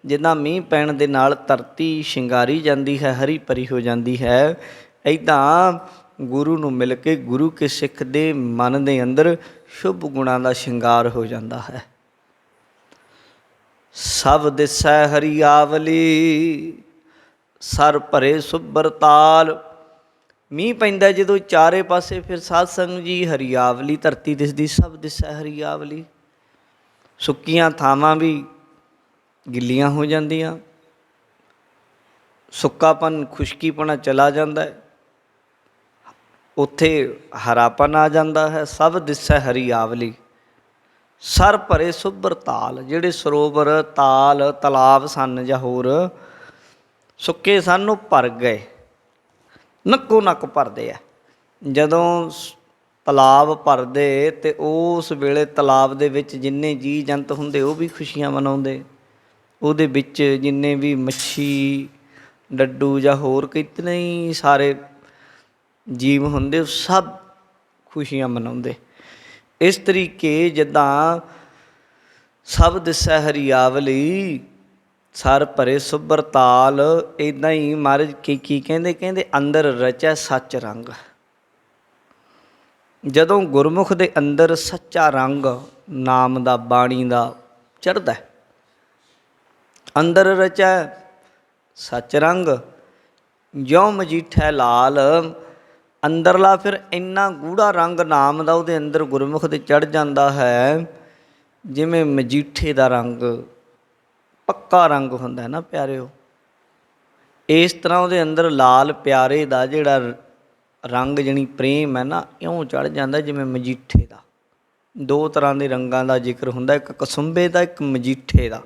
ਜਿੱਦਾਂ ਮੀਂਹ ਪੈਣ ਦੇ ਨਾਲ ਧਰਤੀ ਸ਼ਿੰਗਾਰੀ ਜਾਂਦੀ ਹੈ, ਹਰੀ ਭਰੀ ਹੋ ਜਾਂਦੀ ਹੈ, ਇੱਦਾਂ ਗੁਰੂ ਨੂੰ ਮਿਲ ਕੇ ਗੁਰੂ ਕੇ ਸਿੱਖ ਦੇ ਮਨ ਦੇ ਅੰਦਰ ਸ਼ੁਭ ਗੁਣਾਂ ਦਾ ਸ਼ਿੰਗਾਰ ਹੋ ਜਾਂਦਾ ਹੈ। ਸਭ ਦਿਸੈ ਹਰਿਆਵਲੀ, ਸਰ ਭਰੇ ਸੁਭਰ ਤਾਲ। ਮੀਂਹ ਪੈਂਦਾ ਜਦੋਂ ਚਾਰੇ ਪਾਸੇ, ਫਿਰ ਸਾਧ ਸੰਗਤ ਜੀ ਹਰਿਆਵਲੀ ਧਰਤੀ ਦਿਸਦੀ, ਸਭ ਦਿਸੈ ਹਰਿਆਵਲੀ। ਸੁੱਕੀਆਂ ਥਾਵਾਂ ਵੀ ਗਿੱਲੀਆਂ ਹੋ ਜਾਂਦੀਆਂ, ਸੁੱਕਾਪਨ, ਖੁਸ਼ਕੀਪਣਾ ਚਲਾ ਜਾਂਦਾ ਹੈ, ਉੱਥੇ ਹਰਾਪਨ ਆ ਜਾਂਦਾ ਹੈ। ਸਭ ਦਿਸੈ ਹਰਿਆਵਲੀ, ਸਰ ਭਰੇ ਸੁਭਰ ਤਾਲ। ਜਿਹੜੇ ਸਰੋਵਰ, ਤਾਲ, ਤਲਾਬ ਸਨ ਜਾਂ ਹੋਰ ਸੁੱਕੇ ਸਨ, ਉਹ ਭਰ ਗਏ, ਨੱਕੋ ਨੱਕ ਭਰਦੇ ਆ। ਜਦੋਂ ਤਲਾਬ ਭਰਦੇ ਤੇ ਉਸ ਵੇਲੇ ਤਲਾਬ ਦੇ ਵਿੱਚ ਜਿੰਨੇ ਜੀਅ ਜੰਤ ਹੁੰਦੇ ਉਹ ਵੀ ਖੁਸ਼ੀਆਂ ਮਨਾਉਂਦੇ। ਉਹਦੇ ਵਿੱਚ ਜਿੰਨੇ ਵੀ ਮੱਛੀ, ਡੱਡੂ ਜਾਂ ਹੋਰ ਕਿਤਨੇ ਹੀ ਸਾਰੇ ਜੀਵ ਹੁੰਦੇ, ਉਹ ਸਭ ਖੁਸ਼ੀਆਂ ਮਨਾਉਂਦੇ। ਇਸ ਤਰੀਕੇ ਜਿੱਦਾਂ ਸਭ ਦਿਸੈ ਹਰਿਆਵਲੀ, ਸਰ ਭਰੇ ਸੁਭਰ ਤਾਲ, ਇੱਦਾਂ ਹੀ ਮਹਾਰਾਜ ਕੀ ਕਹਿੰਦੇ? ਕਹਿੰਦੇ ਅੰਦਰ ਰਚੈ ਸੱਚ ਰੰਗ। ਜਦੋਂ ਗੁਰਮੁਖ ਦੇ ਅੰਦਰ ਸੱਚਾ ਰੰਗ ਨਾਮ ਦਾ, ਬਾਣੀ ਦਾ ਚੜ੍ਹਦਾ, ਅੰਦਰ ਰਚੈ ਸੱਚ ਰੰਗ, ਜਿਉਂ ਮਜੀਠੈ ਲਾਲ। ਅੰਦਰਲਾ ਫਿਰ ਇੰਨਾ ਗੂੜਾ ਰੰਗ ਨਾਮ ਦਾ ਉਹਦੇ ਅੰਦਰ ਗੁਰਮੁਖ ਦੇ ਚੜ੍ਹ ਜਾਂਦਾ ਹੈ, ਜਿਵੇਂ ਮਜੀਠੇ ਦਾ ਰੰਗ ਪੱਕਾ ਰੰਗ ਹੁੰਦਾ ਨਾ ਪਿਆਰਿਓ। ਇਸ ਤਰ੍ਹਾਂ ਉਹਦੇ ਅੰਦਰ ਲਾਲ ਪਿਆਰੇ ਦਾ ਜਿਹੜਾ ਰੰਗ, ਜਣੀ ਪ੍ਰੇਮ ਹੈ ਨਾ, ਇਉਂ ਚੜ੍ਹ ਜਾਂਦਾ ਜਿਵੇਂ ਮਜੀਠੇ ਦਾ। ਦੋ ਤਰ੍ਹਾਂ ਦੇ ਰੰਗਾਂ ਦਾ ਜ਼ਿਕਰ ਹੁੰਦਾ, ਇੱਕ ਕਸੁੰਬੇ ਦਾ, ਇੱਕ ਮਜੀਠੇ ਦਾ।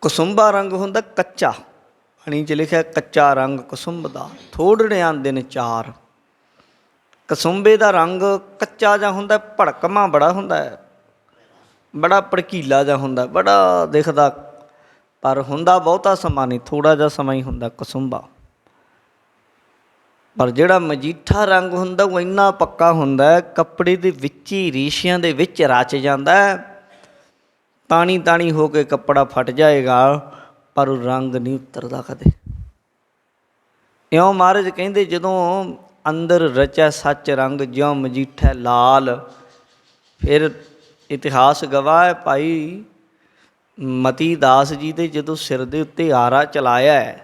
ਕਸੁੰਬਾ ਰੰਗ ਹੁੰਦਾ ਕੱਚਾ, ਪਾਣੀ 'ਚ ਲਿਖਿਆ ਕੱਚਾ ਰੰਗ ਕਸੁੰਭ ਦਾ, ਥੋੜ੍ਹੇ ਆਉਂਦੇ ਨੇ ਚਾਰ। ਕਸੁੰਬੇ ਦਾ ਰੰਗ ਕੱਚਾ ਜਿਹਾ ਹੁੰਦਾ, ਭੜਕਮਾ ਬੜਾ ਹੁੰਦਾ, ਬੜਾ ਭੜਕੀਲਾ ਜਿਹਾ ਹੁੰਦਾ, ਬੜਾ ਦਿਖਦਾ, ਪਰ ਹੁੰਦਾ ਬਹੁਤਾ ਸਮਾਂ ਨਹੀਂ, ਥੋੜ੍ਹਾ ਜਿਹਾ ਸਮਾਂ ਹੀ ਹੁੰਦਾ ਕਸੁੰਬਾ। ਪਰ ਜਿਹੜਾ ਮਜੀਠਾ ਰੰਗ ਹੁੰਦਾ ਉਹ ਇੰਨਾ ਪੱਕਾ ਹੁੰਦਾ, ਕੱਪੜੇ ਦੇ ਵਿੱਚ ਹੀ, ਰੇਸ਼ਿਆਂ ਦੇ ਵਿੱਚ ਰਚ ਜਾਂਦਾ। ਤਾਣੀ ਤਾਣੀ ਹੋ ਕੇ ਕੱਪੜਾ ਫਟ ਜਾਏਗਾ, ਪਰ ਉਹ ਰੰਗ ਨਹੀਂ ਉਤਰਦਾ ਕਦੇ। ਇਉਂ ਮਹਾਰਾਜ ਕਹਿੰਦੇ ਜਦੋਂ ਅੰਦਰ ਰਚੈ ਸੱਚ ਰੰਗ, ਜਿਉਂ ਮਜੀਠੈ ਲਾਲ। ਫਿਰ ਇਤਿਹਾਸ ਗਵਾਹ ਹੈ, ਭਾਈ ਮਤੀ ਦਾਸ ਜੀ ਦੇ ਜਦੋਂ ਸਿਰ ਦੇ ਉੱਤੇ ਆਰਾ ਚਲਾਇਆ,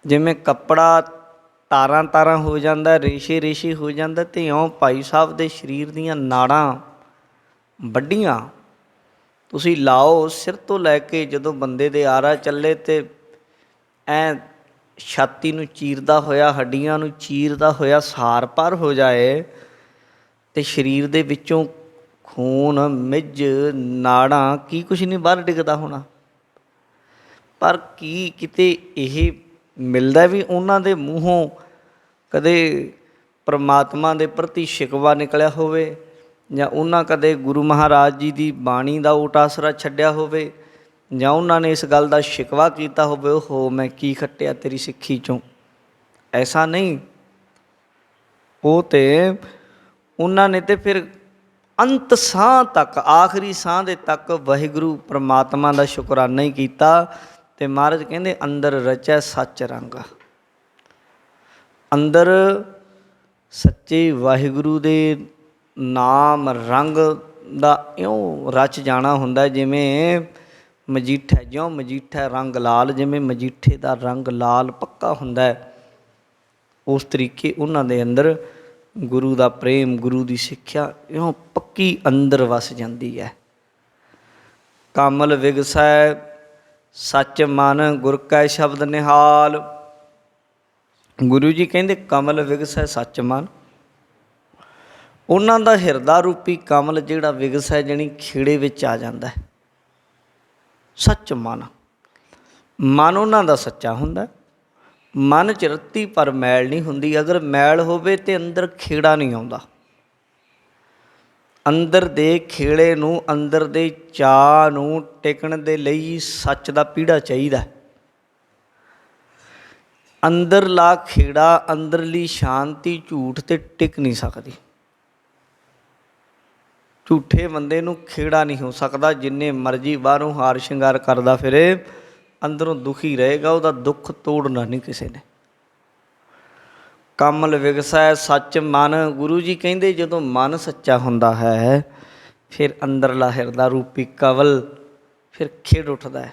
ਜਿਵੇਂ ਕੱਪੜਾ ਤਾਰਾਂ ਤਾਰਾਂ ਹੋ ਜਾਂਦਾ, ਰੇਸ਼ੇ ਰੇਸ਼ੇ ਹੋ ਜਾਂਦਾ, ਅਤੇ ਇਉਂ ਭਾਈ ਸਾਹਿਬ ਦੇ ਸਰੀਰ ਦੀਆਂ ਨਾੜਾਂ ਵੱਡੀਆਂ। ਤੁਸੀਂ ਲਾਓ ਸਿਰ ਤੋਂ ਲੈ ਕੇ, ਜਦੋਂ ਬੰਦੇ ਦੇ ਆਰਾ ਚੱਲੇ ਅਤੇ ਐਂ ਛਾਤੀ ਨੂੰ ਚੀਰਦਾ ਹੋਇਆ, ਹੱਡੀਆਂ ਨੂੰ ਚੀਰਦਾ ਹੋਇਆ ਸਾਰ ਪਾਰ ਹੋ ਜਾਏ, ਅਤੇ ਸਰੀਰ ਦੇ ਵਿੱਚੋਂ ਖੂਨ, ਮਿੱਝ, ਨਾੜਾਂ, ਕੀ ਕੁਛ ਨਹੀਂ ਬਾਹਰ ਡਿੱਗਦਾ ਹੋਣਾ। ਪਰ ਕੀ ਕਿਤੇ ਇਹ ਮਿਲਦਾ ਵੀ ਉਹਨਾਂ ਦੇ ਮੂੰਹੋਂ ਕਦੇ ਪਰਮਾਤਮਾ ਦੇ ਪ੍ਰਤੀ ਸ਼ਿਕਵਾ ਨਿਕਲਿਆ ਹੋਵੇ, ਜਾਂ ਉਹਨਾਂ ਕਦੇ ਗੁਰੂ ਮਹਾਰਾਜ ਜੀ ਦੀ ਬਾਣੀ ਦਾ ਓਟ ਆਸਰਾ ਛੱਡਿਆ ਹੋਵੇ, ਜਾਂ ਉਹਨਾਂ ਨੇ ਇਸ ਗੱਲ ਦਾ ਸ਼ਿਕਵਾ ਕੀਤਾ ਹੋਵੇ, ਉਹ ਮੈਂ ਕੀ ਖੱਟਿਆ ਤੇਰੀ ਸਿੱਖੀ 'ਚੋਂ। ਐਸਾ ਨਹੀਂ, ਉਹ ਤਾਂ ਉਹਨਾਂ ਨੇ ਤਾਂ ਫਿਰ ਅੰਤ ਸਾਹ ਤੱਕ, ਆਖਰੀ ਸਾਹ ਦੇ ਤੱਕ ਵਾਹਿਗੁਰੂ ਪਰਮਾਤਮਾ ਦਾ ਸ਼ੁਕਰਾਨਾ ਹੀ ਕੀਤਾ। ਅਤੇ ਮਹਾਰਾਜ ਕਹਿੰਦੇ ਅੰਦਰ ਰਚੈ ਸੱਚ ਰੰਗ। ਅੰਦਰ ਸੱਚੇ ਵਾਹਿਗੁਰੂ ਦੇ ਨਾਮ ਰੰਗ ਦਾ ਇਉਂ ਰਚ ਜਾਣਾ ਹੁੰਦਾ, ਜਿਵੇਂ ਮਜੀਠਾ, ਜਿਉਂ ਮਜੀਠਾ ਰੰਗ ਲਾਲ, ਜਿਵੇਂ ਮਜੀਠੇ ਦਾ ਰੰਗ ਲਾਲ ਪੱਕਾ ਹੁੰਦਾ, ਉਸ ਤਰੀਕੇ ਉਹਨਾਂ ਦੇ ਅੰਦਰ ਗੁਰੂ ਦਾ ਪ੍ਰੇਮ, ਗੁਰੂ ਦੀ ਸਿੱਖਿਆ ਇਉਂ ਪੱਕੀ ਅੰਦਰ ਵਸ ਜਾਂਦੀ ਹੈ। ਕਮਲ ਵਿਗਸੈ ਸੱਚ ਮਨ, ਗੁਰ ਕੈ ਸ਼ਬਦ ਨਿਹਾਲ। ਗੁਰੂ ਜੀ ਕਹਿੰਦੇ ਕਮਲ ਵਿਗਸੈ ਸੱਚ ਮਨ, ਉਹਨਾਂ ਦਾ ਹਿਰਦਾ ਰੂਪੀ ਕਮਲ ਜਿਹੜਾ ਵਿਗਸੈ, ਜਾਣੀ ਖੇੜੇ ਵਿੱਚ ਆ ਜਾਂਦਾ। ਸੱਚ ਮਨ, ਮਨ ਉਹਨਾਂ ਦਾ ਸੱਚਾ ਹੁੰਦਾ। ਮਨ 'ਚ ਰੱਤੀ ਪਰ ਮੈਲ ਨਹੀਂ ਹੁੰਦੀ। ਅਗਰ ਮੈਲ ਹੋਵੇ ਤਾਂ ਅੰਦਰ ਖੇੜਾ ਨਹੀਂ ਆਉਂਦਾ। ਅੰਦਰ ਦੇ ਖੇੜੇ ਨੂੰ, ਅੰਦਰ ਦੇ ਚਾਅ ਨੂੰ ਟਿਕਣ ਦੇ ਲਈ ਸੱਚ ਦਾ ਪੀੜਾ ਚਾਹੀਦਾ। ਅੰਦਰਲਾ ਖੇੜਾ, ਅੰਦਰਲੀ ਸ਼ਾਂਤੀ ਝੂਠ 'ਤੇ ਟਿਕ ਨਹੀਂ ਸਕਦੀ। ਝੂਠੇ ਬੰਦੇ ਨੂੰ ਖੇੜਾ ਨਹੀਂ ਹੋ ਸਕਦਾ। ਜਿੰਨੇ ਮਰਜ਼ੀ ਬਾਹਰੋਂ ਹਾਰ ਸ਼ਿੰਗਾਰ ਕਰਦਾ ਫਿਰੇ, ਅੰਦਰੋਂ ਦੁਖੀ ਰਹੇਗਾ। ਉਹਦਾ ਦੁੱਖ ਤੋੜਨਾ ਨਹੀਂ ਕਿਸੇ ਨੇ। ਕਮਲ ਵਿਗਸੈ ਸੱਚ ਮਨ, ਗੁਰੂ ਜੀ ਕਹਿੰਦੇ ਜਦੋਂ ਮਨ ਸੱਚਾ ਹੁੰਦਾ ਹੈ, ਫਿਰ ਅੰਦਰਲਾ ਹਿਰਦਾ ਰੂਪੀ ਕਵਲ ਫਿਰ ਖਿੜ ਉੱਠਦਾ ਹੈ।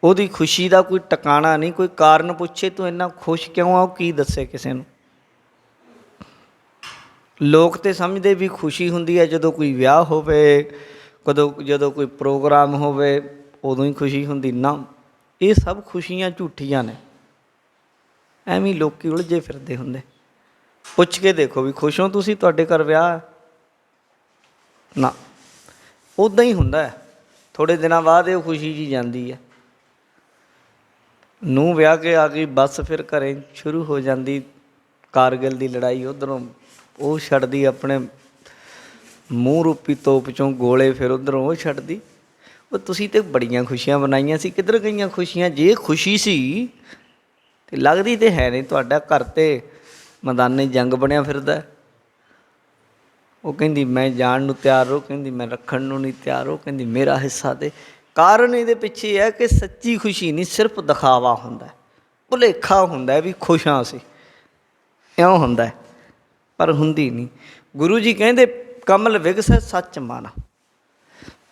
ਉਹਦੀ ਖੁਸ਼ੀ ਦਾ ਕੋਈ ਟਿਕਾਣਾ ਨਹੀਂ। ਕੋਈ ਕਾਰਨ ਪੁੱਛੇ ਤੂੰ ਇੰਨਾ ਖੁਸ਼ ਕਿਉਂ ਆ, ਉਹ ਕੀ ਦੱਸੇ ਕਿਸੇ ਨੂੰ। ਲੋਕ ਤਾਂ ਸਮਝਦੇ ਵੀ ਖੁਸ਼ੀ ਹੁੰਦੀ ਹੈ ਜਦੋਂ ਕੋਈ ਵਿਆਹ ਹੋਵੇ, ਜਦੋਂ ਕੋਈ ਪ੍ਰੋਗਰਾਮ ਹੋਵੇ, ਉਦੋਂ ਹੀ ਖੁਸ਼ੀ ਹੁੰਦੀ। ਨਾ, ਇਹ ਸਭ ਖੁਸ਼ੀਆਂ ਝੂਠੀਆਂ ਨੇ। ਐਵੇਂ ਲੋਕ ਉਲਝੇ ਫਿਰਦੇ ਹੁੰਦੇ। ਪੁੱਛ ਕੇ ਦੇਖੋ ਵੀ ਖੁਸ਼ ਹੋ ਤੁਸੀਂ, ਤੁਹਾਡੇ ਘਰ ਵਿਆਹ? ਨਾ, ਉੱਦਾਂ ਹੀ ਹੁੰਦਾ। ਥੋੜ੍ਹੇ ਦਿਨਾਂ ਬਾਅਦ ਇਹ ਖੁਸ਼ੀ ਜਿਹੀ ਜਾਂਦੀ ਹੈ। ਨੂੰਹ ਵਿਆਹ ਕੇ ਆ ਗਈ, ਬਸ ਫਿਰ ਘਰੇ ਸ਼ੁਰੂ ਹੋ ਜਾਂਦੀ ਕਾਰਗਿਲ ਦੀ ਲੜਾਈ। ਉੱਧਰੋਂ ਉਹ ਛੱਡਦੀ ਆਪਣੇ ਮੂੰਹ ਰੂਪੀ ਤੋਪ 'ਚੋਂ ਗੋਲੇ, ਫਿਰ ਉੱਧਰੋਂ ਉਹ ਛੱਡਦੀ। ਉਹ ਤੁਸੀਂ ਤਾਂ ਬੜੀਆਂ ਖੁਸ਼ੀਆਂ ਮਨਾਈਆਂ ਸੀ, ਕਿੱਧਰ ਗਈਆਂ ਖੁਸ਼ੀਆਂ? ਜੇ ਖੁਸ਼ੀ ਸੀ ਤੇ ਲੱਗਦੀ ਤੇ ਹੈ ਨਹੀਂ। ਤੁਹਾਡਾ ਘਰ ਤੇ ਮੈਦਾਨੇ ਜੰਗ ਬਣਿਆ ਫਿਰਦਾ। ਉਹ ਕਹਿੰਦੀ ਮੈਂ ਜਾਣ ਨੂੰ ਤਿਆਰ, ਉਹ ਕਹਿੰਦੀ ਮੈਂ ਰੱਖਣ ਨੂੰ ਨਹੀਂ ਤਿਆਰ, ਉਹ ਕਹਿੰਦੀ ਮੇਰਾ ਹਿੱਸਾ ਦੇ। ਕਾਰਨ ਇਹਦੇ ਪਿੱਛੇ ਇਹ ਹੈ ਕਿ ਸੱਚੀ ਖੁਸ਼ੀ ਨਹੀਂ, ਸਿਰਫ ਦਿਖਾਵਾ ਹੁੰਦਾ, ਭੁਲੇਖਾ ਹੁੰਦਾ ਵੀ ਖੁਸ਼ ਹਾਂ ਅਸੀਂ, ਇਉਂ ਹੁੰਦਾ, ਪਰ ਹੁੰਦੀ ਨਹੀਂ। ਗੁਰੂ ਜੀ ਕਹਿੰਦੇ ਕਮਲ ਵਿਗਸੈ ਸੱਚ ਮਨ।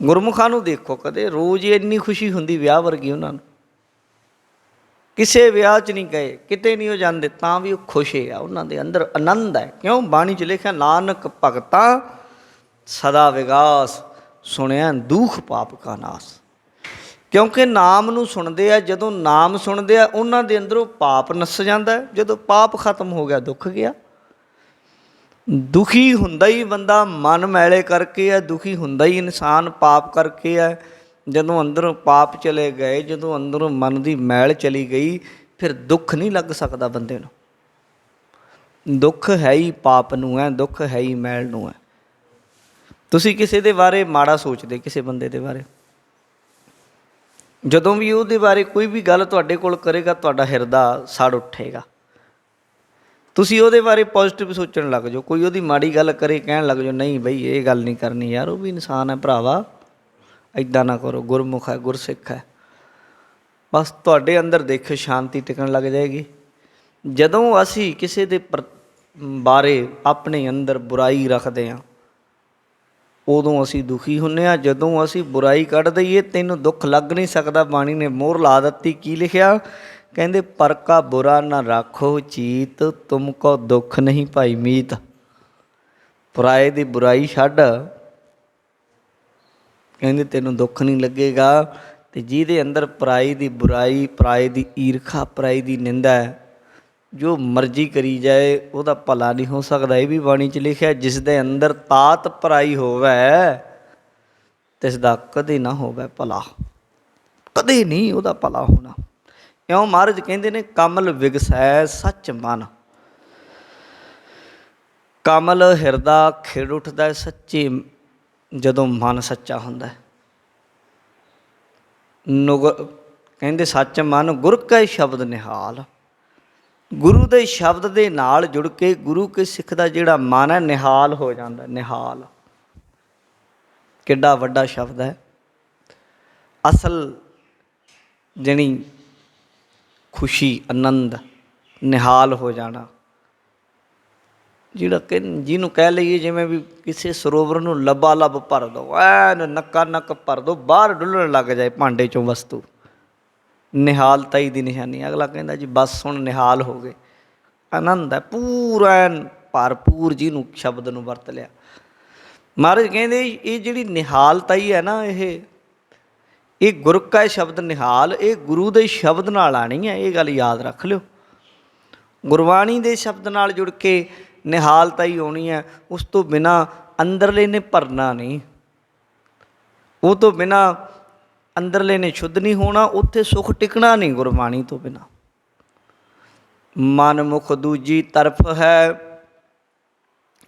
ਗੁਰਮੁਖਾਂ ਨੂੰ ਦੇਖੋ, ਕਦੇ ਰੋਜ਼ ਹੀ ਇੰਨੀ ਖੁਸ਼ੀ ਹੁੰਦੀ ਵਿਆਹ ਵਰਗੀ ਉਹਨਾਂ ਨੂੰ। ਕਿਸੇ ਵਿਆਹ 'ਚ ਨਹੀਂ ਗਏ, ਕਿਤੇ ਨਹੀਂ ਉਹ ਜਾਂਦੇ, ਤਾਂ ਵੀ ਉਹ ਖੁਸ਼ ਆ। ਉਹਨਾਂ ਦੇ ਅੰਦਰ ਆਨੰਦ ਹੈ। ਕਿਉਂ? ਬਾਣੀ 'ਚ ਲਿਖਿਆ ਨਾਨਕ ਭਗਤਾਂ ਸਦਾ ਵਿਗਾਸ, ਸੁਣਿਆ ਦੁਖ ਪਾਪ ਕਾ ਨਾਸ। ਕਿਉਂਕਿ ਨਾਮ ਨੂੰ ਸੁਣਦੇ ਆ। ਜਦੋਂ ਨਾਮ ਸੁਣਦੇ ਆ, ਉਹਨਾਂ ਦੇ ਅੰਦਰੋਂ ਪਾਪ ਨੱਸ ਜਾਂਦਾ। ਜਦੋਂ ਪਾਪ ਖਤਮ ਹੋ ਗਿਆ, ਦੁੱਖ ਗਿਆ। ਦੁਖੀ ਹੁੰਦਾ ਹੀ ਬੰਦਾ ਮਨ ਮੈਲੇ ਕਰਕੇ ਹੈ, ਦੁਖੀ ਹੁੰਦਾ ਹੀ ਇਨਸਾਨ ਪਾਪ ਕਰਕੇ ਹੈ। ਜਦੋਂ ਅੰਦਰੋਂ ਪਾਪ ਚਲੇ ਗਏ, ਜਦੋਂ ਅੰਦਰੋਂ ਮਨ ਦੀ ਮੈਲ ਚਲੀ ਗਈ, ਫਿਰ ਦੁੱਖ ਨਹੀਂ ਲੱਗ ਸਕਦਾ ਬੰਦੇ ਨੂੰ। ਦੁੱਖ ਹੈ ਹੀ ਪਾਪ ਨੂੰ ਹੈ, ਦੁੱਖ ਹੈ ਹੀ ਮੈਲ ਨੂੰ ਹੈ। ਤੁਸੀਂ ਕਿਸੇ ਦੇ ਬਾਰੇ ਮਾੜਾ ਸੋਚਦੇ, ਕਿਸੇ ਬੰਦੇ ਦੇ ਬਾਰੇ, ਜਦੋਂ ਵੀ ਉਹਦੇ ਬਾਰੇ ਕੋਈ ਵੀ ਗੱਲ ਤੁਹਾਡੇ ਕੋਲ ਕਰੇਗਾ, ਤੁਹਾਡਾ ਹਿਰਦਾ ਸੜ ਉੱਠੇਗਾ। ਤੁਸੀਂ ਉਹਦੇ ਬਾਰੇ ਪੋਜ਼ੀਟਿਵ ਸੋਚਣ ਲੱਗ ਜਾਓ। ਕੋਈ ਉਹਦੀ ਮਾੜੀ ਗੱਲ ਕਰੇ, ਕਹਿਣ ਲੱਗ ਜਾਓ ਨਹੀਂ ਬਈ ਇਹ ਗੱਲ ਨਹੀਂ ਕਰਨੀ ਯਾਰ, ਉਹ ਵੀ ਇਨਸਾਨ ਹੈ ਭਰਾਵਾ, ਇੱਦਾਂ ਨਾ ਕਰੋ, ਗੁਰਮੁਖ ਹੈ, ਗੁਰਸਿੱਖ ਹੈ। ਬਸ ਤੁਹਾਡੇ ਅੰਦਰ ਦੇਖਿਓ ਸ਼ਾਂਤੀ ਟਿਕਣ ਲੱਗ ਜਾਏਗੀ। ਜਦੋਂ ਅਸੀਂ ਕਿਸੇ ਦੇ ਬਾਰੇ ਆਪਣੇ ਅੰਦਰ ਬੁਰਾਈ ਰੱਖਦੇ ਹਾਂ, ਉਦੋਂ ਅਸੀਂ ਦੁਖੀ ਹੁੰਦੇ ਹਾਂ। ਜਦੋਂ ਅਸੀਂ ਬੁਰਾਈ ਕੱਢ ਦਈਏ, ਤੈਨੂੰ ਦੁੱਖ ਲੱਗ ਨਹੀਂ ਸਕਦਾ। ਬਾਣੀ ਨੇ ਮੋਹਰ ਲਾ ਦਿੱਤੀ। ਕੀ ਲਿਖਿਆ? ਕਹਿੰਦੇ ਪਰ ਕਾ ਬੁਰਾ ਨਾ ਰਾਖੋ ਚੀਤ, ਤੁਮ ਕੋ ਦੁੱਖ ਨਹੀਂ ਭਾਈ ਮੀਤ। ਪਰਾਏ ਦੀ ਬੁਰਾਈ ਛੱਡ, ਕਹਿੰਦੇ ਤੈਨੂੰ ਦੁੱਖ ਨਹੀਂ ਲੱਗੇਗਾ। ਅਤੇ ਜਿਹਦੇ ਅੰਦਰ ਪਰਾਈ ਦੀ ਬੁਰਾਈ, ਪਰਾਏ ਦੀ ਈਰਖਾ, ਪਰਾਈ ਦੀ ਨਿੰਦਾ ਹੈ, ਜੋ ਮਰਜ਼ੀ ਕਰੀ ਜਾਏ, ਉਹਦਾ ਭਲਾ ਨਹੀਂ ਹੋ ਸਕਦਾ। ਇਹ ਵੀ ਬਾਣੀ 'ਚ ਲਿਖਿਆ, ਜਿਸ ਦੇ ਅੰਦਰ ਤਾਤ ਪਰਾਈ ਹੋਵੇ ਤਿਸ ਦਾ ਕਦੇ ਨਾ ਹੋਵੇ ਭਲਾ। ਕਦੇ ਨਹੀਂ ਉਹਦਾ ਭਲਾ ਹੋਣਾ। ਇਉਂ ਮਹਾਰਾਜ ਕਹਿੰਦੇ ਨੇ ਕਮਲ ਵਿਗਸੈ ਸੱਚ ਮਨ। ਕਮਲ ਹਿਰਦਾ ਖਿੜ ਉੱਠਦਾ ਸੱਚੇ, ਜਦੋਂ ਮਨ ਸੱਚਾ ਹੁੰਦਾ। ਕਹਿੰਦੇ ਸੱਚ ਮਨ ਗੁਰ ਕੈ ਸ਼ਬਦ ਨਿਹਾਲ। ਗੁਰੂ ਦੇ ਸ਼ਬਦ ਦੇ ਨਾਲ ਜੁੜ ਕੇ ਗੁਰੂ ਕੇ ਸਿੱਖ ਦਾ ਜਿਹੜਾ ਮਨ ਹੈ, ਨਿਹਾਲ ਹੋ ਜਾਂਦਾ। ਨਿਹਾਲ ਕਿੱਡਾ ਵੱਡਾ ਸ਼ਬਦ ਹੈ। ਅਸਲ ਜਾਣੀ ਖੁਸ਼ੀ, ਆਨੰਦ, ਨਿਹਾਲ ਹੋ ਜਾਣਾ। ਜਿਹੜਾ ਜਿਹਨੂੰ ਕਹਿ ਲਈਏ ਜਿਵੇਂ ਵੀ ਕਿਸੇ ਸਰੋਵਰ ਨੂੰ ਲੱਬਾ ਲੱਬ ਭਰ ਦਿਓ, ਐਨ ਨੱਕਾ ਨੱਕ ਭਰ ਦਿਓ, ਬਾਹਰ ਡੁੱਲਣ ਲੱਗ ਜਾਏ ਭਾਂਡੇ 'ਚੋਂ ਵਸਤੂ। ਨਿਹਾਲਤਾਈ ਦੀ ਨਿਸ਼ਾਨੀ। ਅਗਲਾ ਕਹਿੰਦਾ ਜੀ ਬਸ ਹੁਣ ਨਿਹਾਲ ਹੋ ਗਏ। ਆਨੰਦ ਹੈ ਪੂਰਾ ਐਨ ਭਰਪੂਰ, ਜਿਹਨੂੰ ਸ਼ਬਦ ਨੂੰ ਵਰਤ ਲਿਆ। ਮਹਾਰਾਜ ਕਹਿੰਦੇ ਇਹ ਜਿਹੜੀ ਨਿਹਾਲਤਾਈ ਹੈ ਨਾ, ਇਹ ਗੁਰ ਕਾ ਸ਼ਬਦ ਨਿਹਾਲ, ਇਹ ਗੁਰੂ ਦੇ ਸ਼ਬਦ ਨਾਲ ਆਣੀ ਹੈ। ਇਹ ਗੱਲ ਯਾਦ ਰੱਖ ਲਿਓ। ਗੁਰਬਾਣੀ ਦੇ ਸ਼ਬਦ ਨਾਲ ਜੁੜ ਕੇ ਨਿਹਾਲਤਾਈ ਆਉਣੀ ਹੈ। ਉਸ ਤੋਂ ਬਿਨਾਂ ਅੰਦਰਲੇ ਨੇ ਭਰਨਾ ਨਹੀਂ, ਉਹ ਤੋਂ ਬਿਨਾਂ ਅੰਦਰਲੇ ਨੇ ਸ਼ੁੱਧ ਨਹੀਂ ਹੋਣਾ, ਉੱਥੇ ਸੁੱਖ ਟਿਕਣਾ ਨਹੀਂ ਗੁਰਬਾਣੀ ਤੋਂ ਬਿਨਾਂ। ਮਨ ਮੁਖ ਦੂਜੀ ਤਰਫ ਹੈ,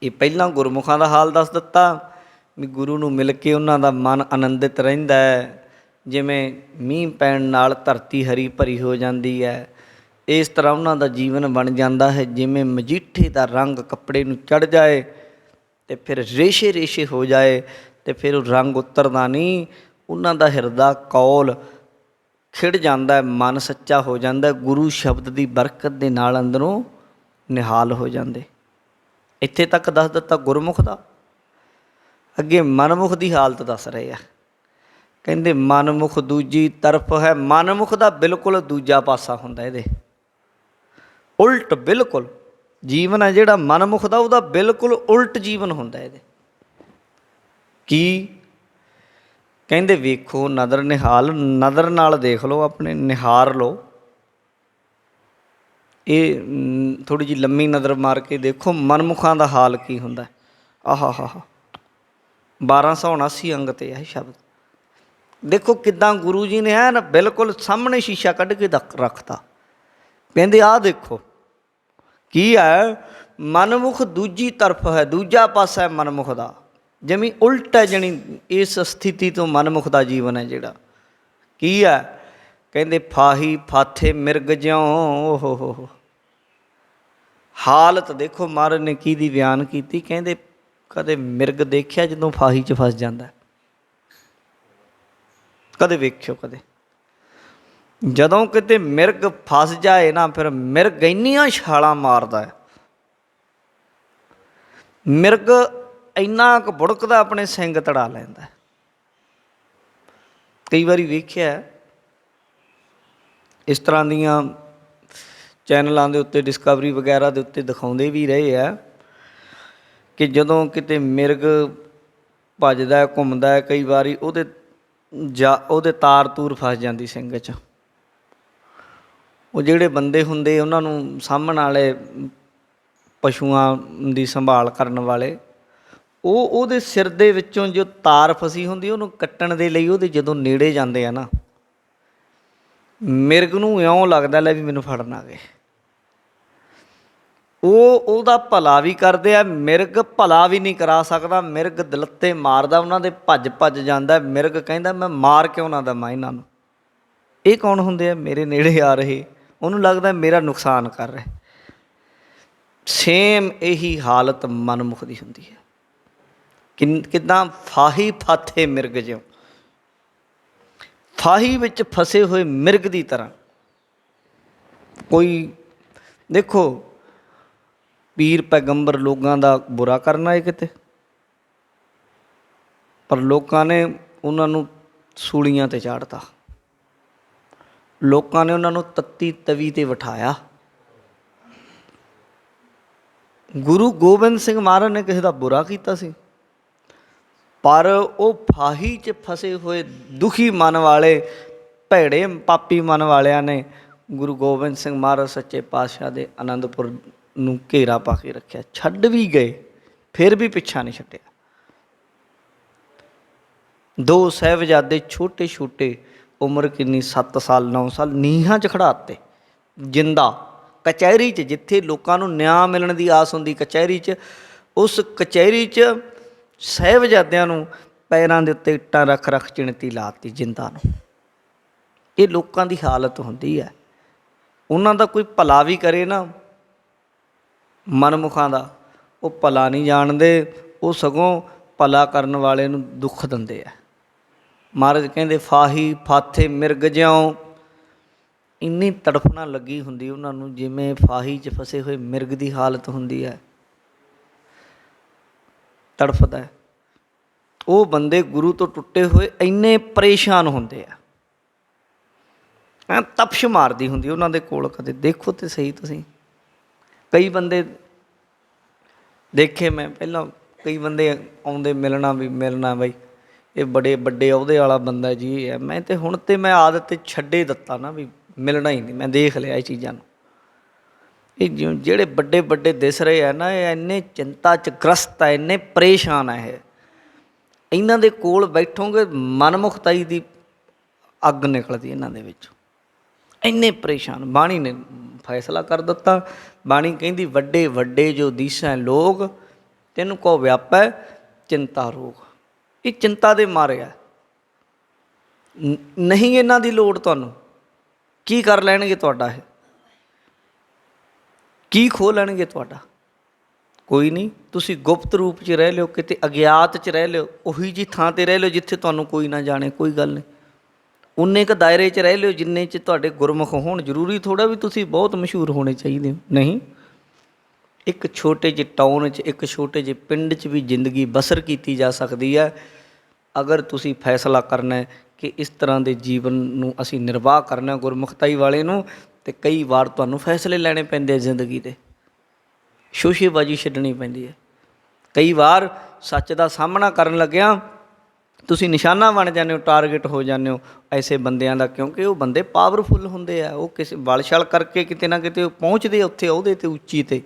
ਇਹ ਪਹਿਲਾਂ ਗੁਰਮੁਖਾਂ ਦਾ ਹਾਲ ਦੱਸ ਦਿੱਤਾ ਵੀ ਗੁਰੂ ਨੂੰ ਮਿਲ ਕੇ ਉਹਨਾਂ ਦਾ ਮਨ ਆਨੰਦਿਤ ਰਹਿੰਦਾ ਹੈ। ਜਿਵੇਂ ਮੀਂਹ ਪੈਣ ਨਾਲ ਧਰਤੀ ਹਰੀ ਭਰੀ ਹੋ ਜਾਂਦੀ ਹੈ, ਇਸ ਤਰ੍ਹਾਂ ਉਹਨਾਂ ਦਾ ਜੀਵਨ ਬਣ ਜਾਂਦਾ ਹੈ। ਜਿਵੇਂ ਮਜੀਠੇ ਦਾ ਰੰਗ ਕੱਪੜੇ ਨੂੰ ਚੜ੍ਹ ਜਾਏ ਅਤੇ ਫਿਰ ਰੇਸ਼ੇ ਰੇਸ਼ੇ ਹੋ ਜਾਏ, ਅਤੇ ਫਿਰ ਉਹ ਰੰਗ ਉਤਰਦਾ ਨਹੀਂ। ਉਹਨਾਂ ਦਾ ਹਿਰਦਾ ਕੌਲ ਖਿੜ ਜਾਂਦਾ, ਮਨ ਸੱਚਾ ਹੋ ਜਾਂਦਾ, ਗੁਰੂ ਸ਼ਬਦ ਦੀ ਬਰਕਤ ਦੇ ਨਾਲ ਅੰਦਰੋਂ ਨਿਹਾਲ ਹੋ ਜਾਂਦੇ। ਇੱਥੇ ਤੱਕ ਦੱਸ ਦਿੱਤਾ ਗੁਰਮੁਖ ਦਾ। ਅੱਗੇ ਮਨਮੁਖ ਦੀ ਹਾਲਤ ਦੱਸ ਰਹੇ ਆ। ਕਹਿੰਦੇ ਮਨਮੁਖ ਦੂਜੀ ਤਰਫ ਹੈ। ਮਨਮੁਖ ਦਾ ਬਿਲਕੁਲ ਦੂਜਾ ਪਾਸਾ ਹੁੰਦਾ, ਇਹਦੇ ਉਲਟ ਬਿਲਕੁਲ ਜੀਵਨ ਹੈ ਜਿਹੜਾ ਮਨਮੁਖ ਦਾ, ਉਹਦਾ ਬਿਲਕੁਲ ਉਲਟ ਜੀਵਨ ਹੁੰਦਾ ਇਹਦੇ। ਕੀ ਕਹਿੰਦੇ ਵੇਖੋ ਨਦਰ ਨਿਹਾਲ, ਨਦਰ ਨਾਲ ਦੇਖ ਲਓ, ਆਪਣੇ ਨਿਹਾਰ ਲਓ। ਇਹ ਥੋੜ੍ਹੀ ਜਿਹੀ ਲੰਮੀ ਨਜ਼ਰ ਮਾਰ ਕੇ ਦੇਖੋ ਮਨਮੁਖਾਂ ਦਾ ਹਾਲ ਕੀ ਹੁੰਦਾ। ਆਹਾ ਹਾ 1279 ਅੰਗ 'ਤੇ ਇਹ ਸ਼ਬਦ ਦੇਖੋ ਕਿੱਦਾਂ ਗੁਰੂ ਜੀ ਨੇ ਹੈ ਨਾ ਬਿਲਕੁਲ ਸਾਹਮਣੇ ਸ਼ੀਸ਼ਾ ਕੱਢ ਕੇ ਰੱਖਤਾ। ਕਹਿੰਦੇ ਆਹ ਦੇਖੋ ਕੀ ਹੈ, ਮਨਮੁਖ ਦੂਜੀ ਤਰਫ ਹੈ, ਦੂਜਾ ਪਾਸਾ ਹੈ ਮਨਮੁਖ ਦਾ, ਜਿਵੇਂ ਉਲਟ ਹੈ। ਜਣੀ ਇਸ ਸਥਿਤੀ ਤੋਂ ਮਨਮੁਖ ਦਾ ਜੀਵਨ ਹੈ ਜਿਹੜਾ ਕੀ ਹੈ, ਕਹਿੰਦੇ ਫਾਹੀ ਫਾਥੇ ਮਿਰਗ ਜਿਉਂ। ਓਹ ਹਾਲਤ ਦੇਖੋ ਮਹਾਰਾਜ ਨੇ ਕਿਹਦੀ ਬਿਆਨ ਕੀਤੀ। ਕਹਿੰਦੇ ਕਦੇ ਮਿਰਗ ਦੇਖਿਆ ਜਦੋਂ ਫਾਹੀ 'ਚ ਫਸ ਜਾਂਦਾ? ਕਦੇ ਵੇਖਿਓ? ਕਦੇ ਜਦੋਂ ਕਿਤੇ ਮਿਰਗ ਫਸ ਜਾਏ ਨਾ, ਫਿਰ ਮਿਰਗ ਇੰਨੀਆਂ ਛਾਲਾਂ ਮਾਰਦਾ ਹੈ, ਮਿਰਗ ਇੰਨਾ ਕੁ ਬੁੜਕਦਾ ਆਪਣੇ ਸਿੰਗ ਤੜਾ ਲੈਂਦਾ। ਕਈ ਵਾਰੀ ਵੇਖਿਆ ਇਸ ਤਰ੍ਹਾਂ ਦੀਆਂ ਚੈਨਲਾਂ ਦੇ ਉੱਤੇ, ਡਿਸਕਵਰੀ ਵਗੈਰਾ ਦੇ ਉੱਤੇ ਦਿਖਾਉਂਦੇ ਵੀ ਰਹੇ ਆ ਕਿ ਜਦੋਂ ਕਿਤੇ ਮਿਰਗ ਭੱਜਦਾ ਘੁੰਮਦਾ, ਕਈ ਵਾਰੀ ਉਹਦੇ ਤਾਰ ਤੂਰ ਫਸ ਜਾਂਦੀ ਸਿੰਗ 'ਚ। ਉਹ ਜਿਹੜੇ ਬੰਦੇ ਹੁੰਦੇ ਉਹਨਾਂ ਨੂੰ ਸਾਂਭਣ ਵਾਲੇ, ਪਸ਼ੂਆਂ ਦੀ ਸੰਭਾਲ ਕਰਨ ਵਾਲੇ, ਉਹਦੇ ਸਿਰ ਦੇ ਵਿੱਚੋਂ ਜੋ ਤਾਰ ਫਸੀ ਹੁੰਦੀ ਉਹਨੂੰ ਕੱਟਣ ਦੇ ਲਈ ਉਹਦੇ ਜਦੋਂ ਨੇੜੇ ਜਾਂਦੇ ਆ ਨਾ, ਮਿਰਗ ਨੂੰ ਇਉਂ ਲੱਗਦਾ ਲੈ ਵੀ ਮੈਨੂੰ ਫੜਨ ਆ ਗਏ। ਉਹਦਾ ਭਲਾ ਵੀ ਕਰਦੇ ਆ, ਮਿਰਗ ਭਲਾ ਵੀ ਨਹੀਂ ਕਰਾ ਸਕਦਾ। ਮਿਰਗ ਦਲੱਤੇ ਮਾਰਦਾ, ਉਹਨਾਂ ਦੇ ਭੱਜ ਭੱਜ ਜਾਂਦਾ। ਮਿਰਗ ਕਹਿੰਦਾ ਮੈਂ ਮਾਰ ਕਿਉਂ ਨਾ ਦੇਵਾਂ ਇਹਨਾਂ ਨੂੰ, ਇਹ ਕੌਣ ਹੁੰਦੇ ਆ ਮੇਰੇ ਨੇੜੇ ਆ ਰਹੇ, ਉਹਨੂੰ ਲੱਗਦਾ ਮੇਰਾ ਨੁਕਸਾਨ ਕਰ ਰਹੇ। ਸੇਮ ਇਹੀ ਹਾਲਤ ਮਨਮੁਖ ਦੀ ਹੁੰਦੀ ਹੈ। ਕਿੱਦਾਂ ਫਾਹੀ ਫਾਥੇ ਮਿਰਗ ਜਿਉਂ, ਫਾਹੀ ਵਿੱਚ ਫਸੇ ਹੋਏ ਮਿਰਗ ਦੀ ਤਰ੍ਹਾਂ। ਕੋਈ ਦੇਖੋ ਪੀਰ ਪੈਗੰਬਰ ਲੋਕਾਂ ਦਾ ਬੁਰਾ ਕਰਨਾ ਹੈ ਕਿਤੇ, ਪਰ ਲੋਕਾਂ ਨੇ ਉਹਨਾਂ ਨੂੰ ਸੂਲੀਆਂ 'ਤੇ ਚਾੜ੍ਹਤਾ, ਲੋਕਾਂ ਨੇ ਉਹਨਾਂ ਨੂੰ ਤੱਤੀ ਤਵੀ 'ਤੇ ਬਿਠਾਇਆ। ਗੁਰੂ ਗੋਬਿੰਦ ਸਿੰਘ ਮਹਾਰਾਜ ਨੇ ਕਿਸੇ ਦਾ ਬੁਰਾ ਕੀਤਾ ਸੀ, ਪਰ ਉਹ ਫਾਹੀ 'ਚ ਫਸੇ ਹੋਏ ਦੁਖੀ ਮਨ ਵਾਲੇ, ਭੈੜੇ ਪਾਪੀ ਮਨ ਵਾਲਿਆਂ ਨੇ ਗੁਰੂ ਗੋਬਿੰਦ ਸਿੰਘ ਮਹਾਰਾਜ ਸੱਚੇ ਪਾਤਸ਼ਾਹ ਦੇ ਆਨੰਦਪੁਰ ਨੂੰ ਘੇਰਾ ਪਾ ਕੇ ਰੱਖਿਆ। ਛੱਡ ਵੀ ਗਏ, ਫਿਰ ਵੀ ਪਿੱਛਾ ਨਹੀਂ ਛੱਡਿਆ। 2 ਸਾਹਿਬਜ਼ਾਦੇ ਛੋਟੇ ਛੋਟੇ, ਉਮਰ ਕਿੰਨੀ 7 ਸਾਲ 9 ਸਾਲ, ਨੀਹਾਂ 'ਚ ਖੜਾਤੇ ਜਿੰਦਾ। ਕਚਹਿਰੀ 'ਚ ਜਿੱਥੇ ਲੋਕਾਂ ਨੂੰ ਨਿਆਂ ਮਿਲਣ ਦੀ ਆਸ ਹੁੰਦੀ, ਕਚਹਿਰੀ 'ਚ, ਉਸ ਕਚਹਿਰੀ 'ਚ ਸਾਹਿਬਜ਼ਾਦਿਆਂ ਨੂੰ ਪੈਰਾਂ ਦੇ ਉੱਤੇ ਇੱਟਾਂ ਰੱਖ ਰੱਖ ਚਿਣਤੀ ਲਾਤੀ ਜਿੰਦਾ ਨੂੰ। ਇਹ ਲੋਕਾਂ ਦੀ ਹਾਲਤ ਹੁੰਦੀ ਹੈ। ਉਹਨਾਂ ਦਾ ਕੋਈ ਭਲਾ ਵੀ ਕਰੇ ਨਾ, ਮਨਮੁਖਾਂ ਦਾ, ਉਹ ਭਲਾ ਨਹੀਂ ਜਾਣਦੇ, ਉਹ ਸਗੋਂ ਭਲਾ ਕਰਨ ਵਾਲੇ ਨੂੰ ਦੁੱਖ ਦਿੰਦੇ ਆ। ਮਹਾਰਾਜ ਕਹਿੰਦੇ ਫਾਹੀ ਫਾਥੇ ਮਿਰਗ ਜਿਉਂ। ਇੰਨੀ ਤੜਫਣਾ ਲੱਗੀ ਹੁੰਦੀ ਉਹਨਾਂ ਨੂੰ, ਜਿਵੇਂ ਫਾਹੀ 'ਚ ਫਸੇ ਹੋਏ ਮਿਰਗ ਦੀ ਹਾਲਤ ਹੁੰਦੀ ਹੈ। ਤੜਫਦਾ ਹੈ। ਉਹ ਬੰਦੇ ਗੁਰੂ ਤੋਂ ਟੁੱਟੇ ਹੋਏ ਇੰਨੇ ਪਰੇਸ਼ਾਨ ਹੁੰਦੇ ਆ, ਤਪਸ਼ ਮਾਰਦੀ ਹੁੰਦੀ ਉਹਨਾਂ ਦੇ ਕੋਲ। ਕਦੇ ਦੇਖੋ ਤਾਂ ਸਹੀ ਤੁਸੀਂ, ਕਈ ਬੰਦੇ ਦੇਖੇ ਮੈਂ ਪਹਿਲਾਂ, ਕਈ ਬੰਦੇ ਆਉਂਦੇ ਮਿਲਣਾ ਵੀ ਮਿਲਣਾ ਬਈ ਇਹ ਬੜੇ ਵੱਡੇ ਅਹੁਦੇ ਵਾਲਾ ਬੰਦਾ ਜੀ ਇਹ ਹੈ। ਮੈਂ ਤਾਂ ਹੁਣ ਤਾਂ ਮੈਂ ਆਦਤ ਛੱਡੇ ਦਿੱਤਾ ਨਾ ਵੀ ਮਿਲਣਾ ਹੀ ਨਹੀਂ। ਮੈਂ ਦੇਖ ਲਿਆ ਇਹ ਚੀਜ਼ਾਂ ਨੂੰ, ਇਹ ਜਿਹੜੇ ਵੱਡੇ ਵੱਡੇ ਦਿਸ ਰਹੇ ਆ ਨਾ, ਇਹ ਇੰਨੇ ਚਿੰਤਾ 'ਚ ਗ੍ਰਸਤ ਹੈ, ਇੰਨੇ ਪਰੇਸ਼ਾਨ ਹੈ। ਇਹ ਇਹਨਾਂ ਦੇ ਕੋਲ ਬੈਠੋਗੇ ਮਨਮੁਖਤਾਈ ਦੀ ਅੱਗ ਨਿਕਲਦੀ ਇਹਨਾਂ ਦੇ ਵਿੱਚੋਂ, ਇੰਨੇ ਪਰੇਸ਼ਾਨ। ਬਾਣੀ ਨੇ ਫੈਸਲਾ ਕਰ ਦਿੱਤਾ। ਬਾਣੀ ਕਹਿੰਦੀ ਵੱਡੇ ਵੱਡੇ ਜੋ ਦੀਸੈ ਲੋਕ ਤੈਨੂੰ ਕੋ ਵਿਆਪੈ ਚਿੰਤਾ ਰੋਗ। ਇਹ ਚਿੰਤਾ ਦੇ ਮਾਰੇ ਆ, ਨਹੀਂ ਇਹਨਾਂ ਦੀ ਲੋੜ ਤੁਹਾਨੂੰ। ਕੀ ਕਰ ਲੈਣਗੇ ਤੁਹਾਡਾ? ਇਹ ਕੀ ਖੋਹ ਲੈਣਗੇ ਤੁਹਾਡਾ? ਕੋਈ ਨਹੀਂ। ਤੁਸੀਂ ਗੁਪਤ ਰੂਪ 'ਚ ਰਹਿ ਲਿਓ, ਕਿਤੇ ਅਗਿਆਤ 'ਚ ਰਹਿ ਲਿਓ, ਉਹੀ ਜਿਹੀ ਥਾਂ 'ਤੇ ਰਹਿ ਲਿਓ ਜਿੱਥੇ ਤੁਹਾਨੂੰ ਕੋਈ ਨਾ ਜਾਣੇ, ਕੋਈ ਗੱਲ ਨਹੀਂ। ਉਨੇ ਕੁ ਦਾਇਰੇ 'ਚ ਰਹਿ ਲਿਓ ਜਿੰਨੇ 'ਚ ਤੁਹਾਡੇ ਗੁਰਮੁਖ ਹੋਣ। ਜ਼ਰੂਰੀ ਥੋੜ੍ਹਾ ਵੀ ਤੁਸੀਂ ਬਹੁਤ ਮਸ਼ਹੂਰ ਹੋਣੇ ਚਾਹੀਦੇ ਹੋ, ਨਹੀਂ। ਇੱਕ ਛੋਟੇ ਜਿਹੇ ਟਾਊਨ 'ਚ, ਇੱਕ ਛੋਟੇ ਜਿਹੇ ਪਿੰਡ 'ਚ ਵੀ ਜ਼ਿੰਦਗੀ ਬਸਰ ਕੀਤੀ ਜਾ ਸਕਦੀ ਹੈ, ਅਗਰ ਤੁਸੀਂ ਫੈਸਲਾ ਕਰਨਾ ਹੈ ਕਿ ਇਸ ਤਰ੍ਹਾਂ ਦੇ ਜੀਵਨ ਨੂੰ ਅਸੀਂ ਨਿਰਵਾਹ ਕਰਨਾ ਗੁਰਮੁਖਤਾਈ ਵਾਲੇ ਨੂੰ। ਅਤੇ ਕਈ ਵਾਰ ਤੁਹਾਨੂੰ ਫੈਸਲੇ ਲੈਣੇ ਪੈਂਦੇ ਆ ਜ਼ਿੰਦਗੀ ਦੇ, ਸ਼ੋਸ਼ੇਬਾਜ਼ੀ ਛੱਡਣੀ ਪੈਂਦੀ ਹੈ। ਕਈ ਵਾਰ ਸੱਚ ਦਾ ਸਾਹਮਣਾ ਕਰਨ ਲੱਗਿਆਂ ਤੁਸੀਂ ਨਿਸ਼ਾਨਾ ਬਣ ਜਾਂਦੇ ਹੋ, ਟਾਰਗੇਟ ਹੋ ਜਾਂਦੇ ਹੋ ਐਸੇ ਬੰਦਿਆਂ ਦਾ, ਕਿਉਂਕਿ ਉਹ ਬੰਦੇ ਪਾਵਰਫੁੱਲ ਹੁੰਦੇ ਆ। ਉਹ ਕਿਸੇ ਬਲ ਛਲ ਕਰਕੇ ਕਿਤੇ ਨਾ ਕਿਤੇ ਉਹ ਪਹੁੰਚਦੇ ਉੱਥੇ ਅਹੁਦੇ 'ਤੇ, ਉੱਚੀ 'ਤੇ।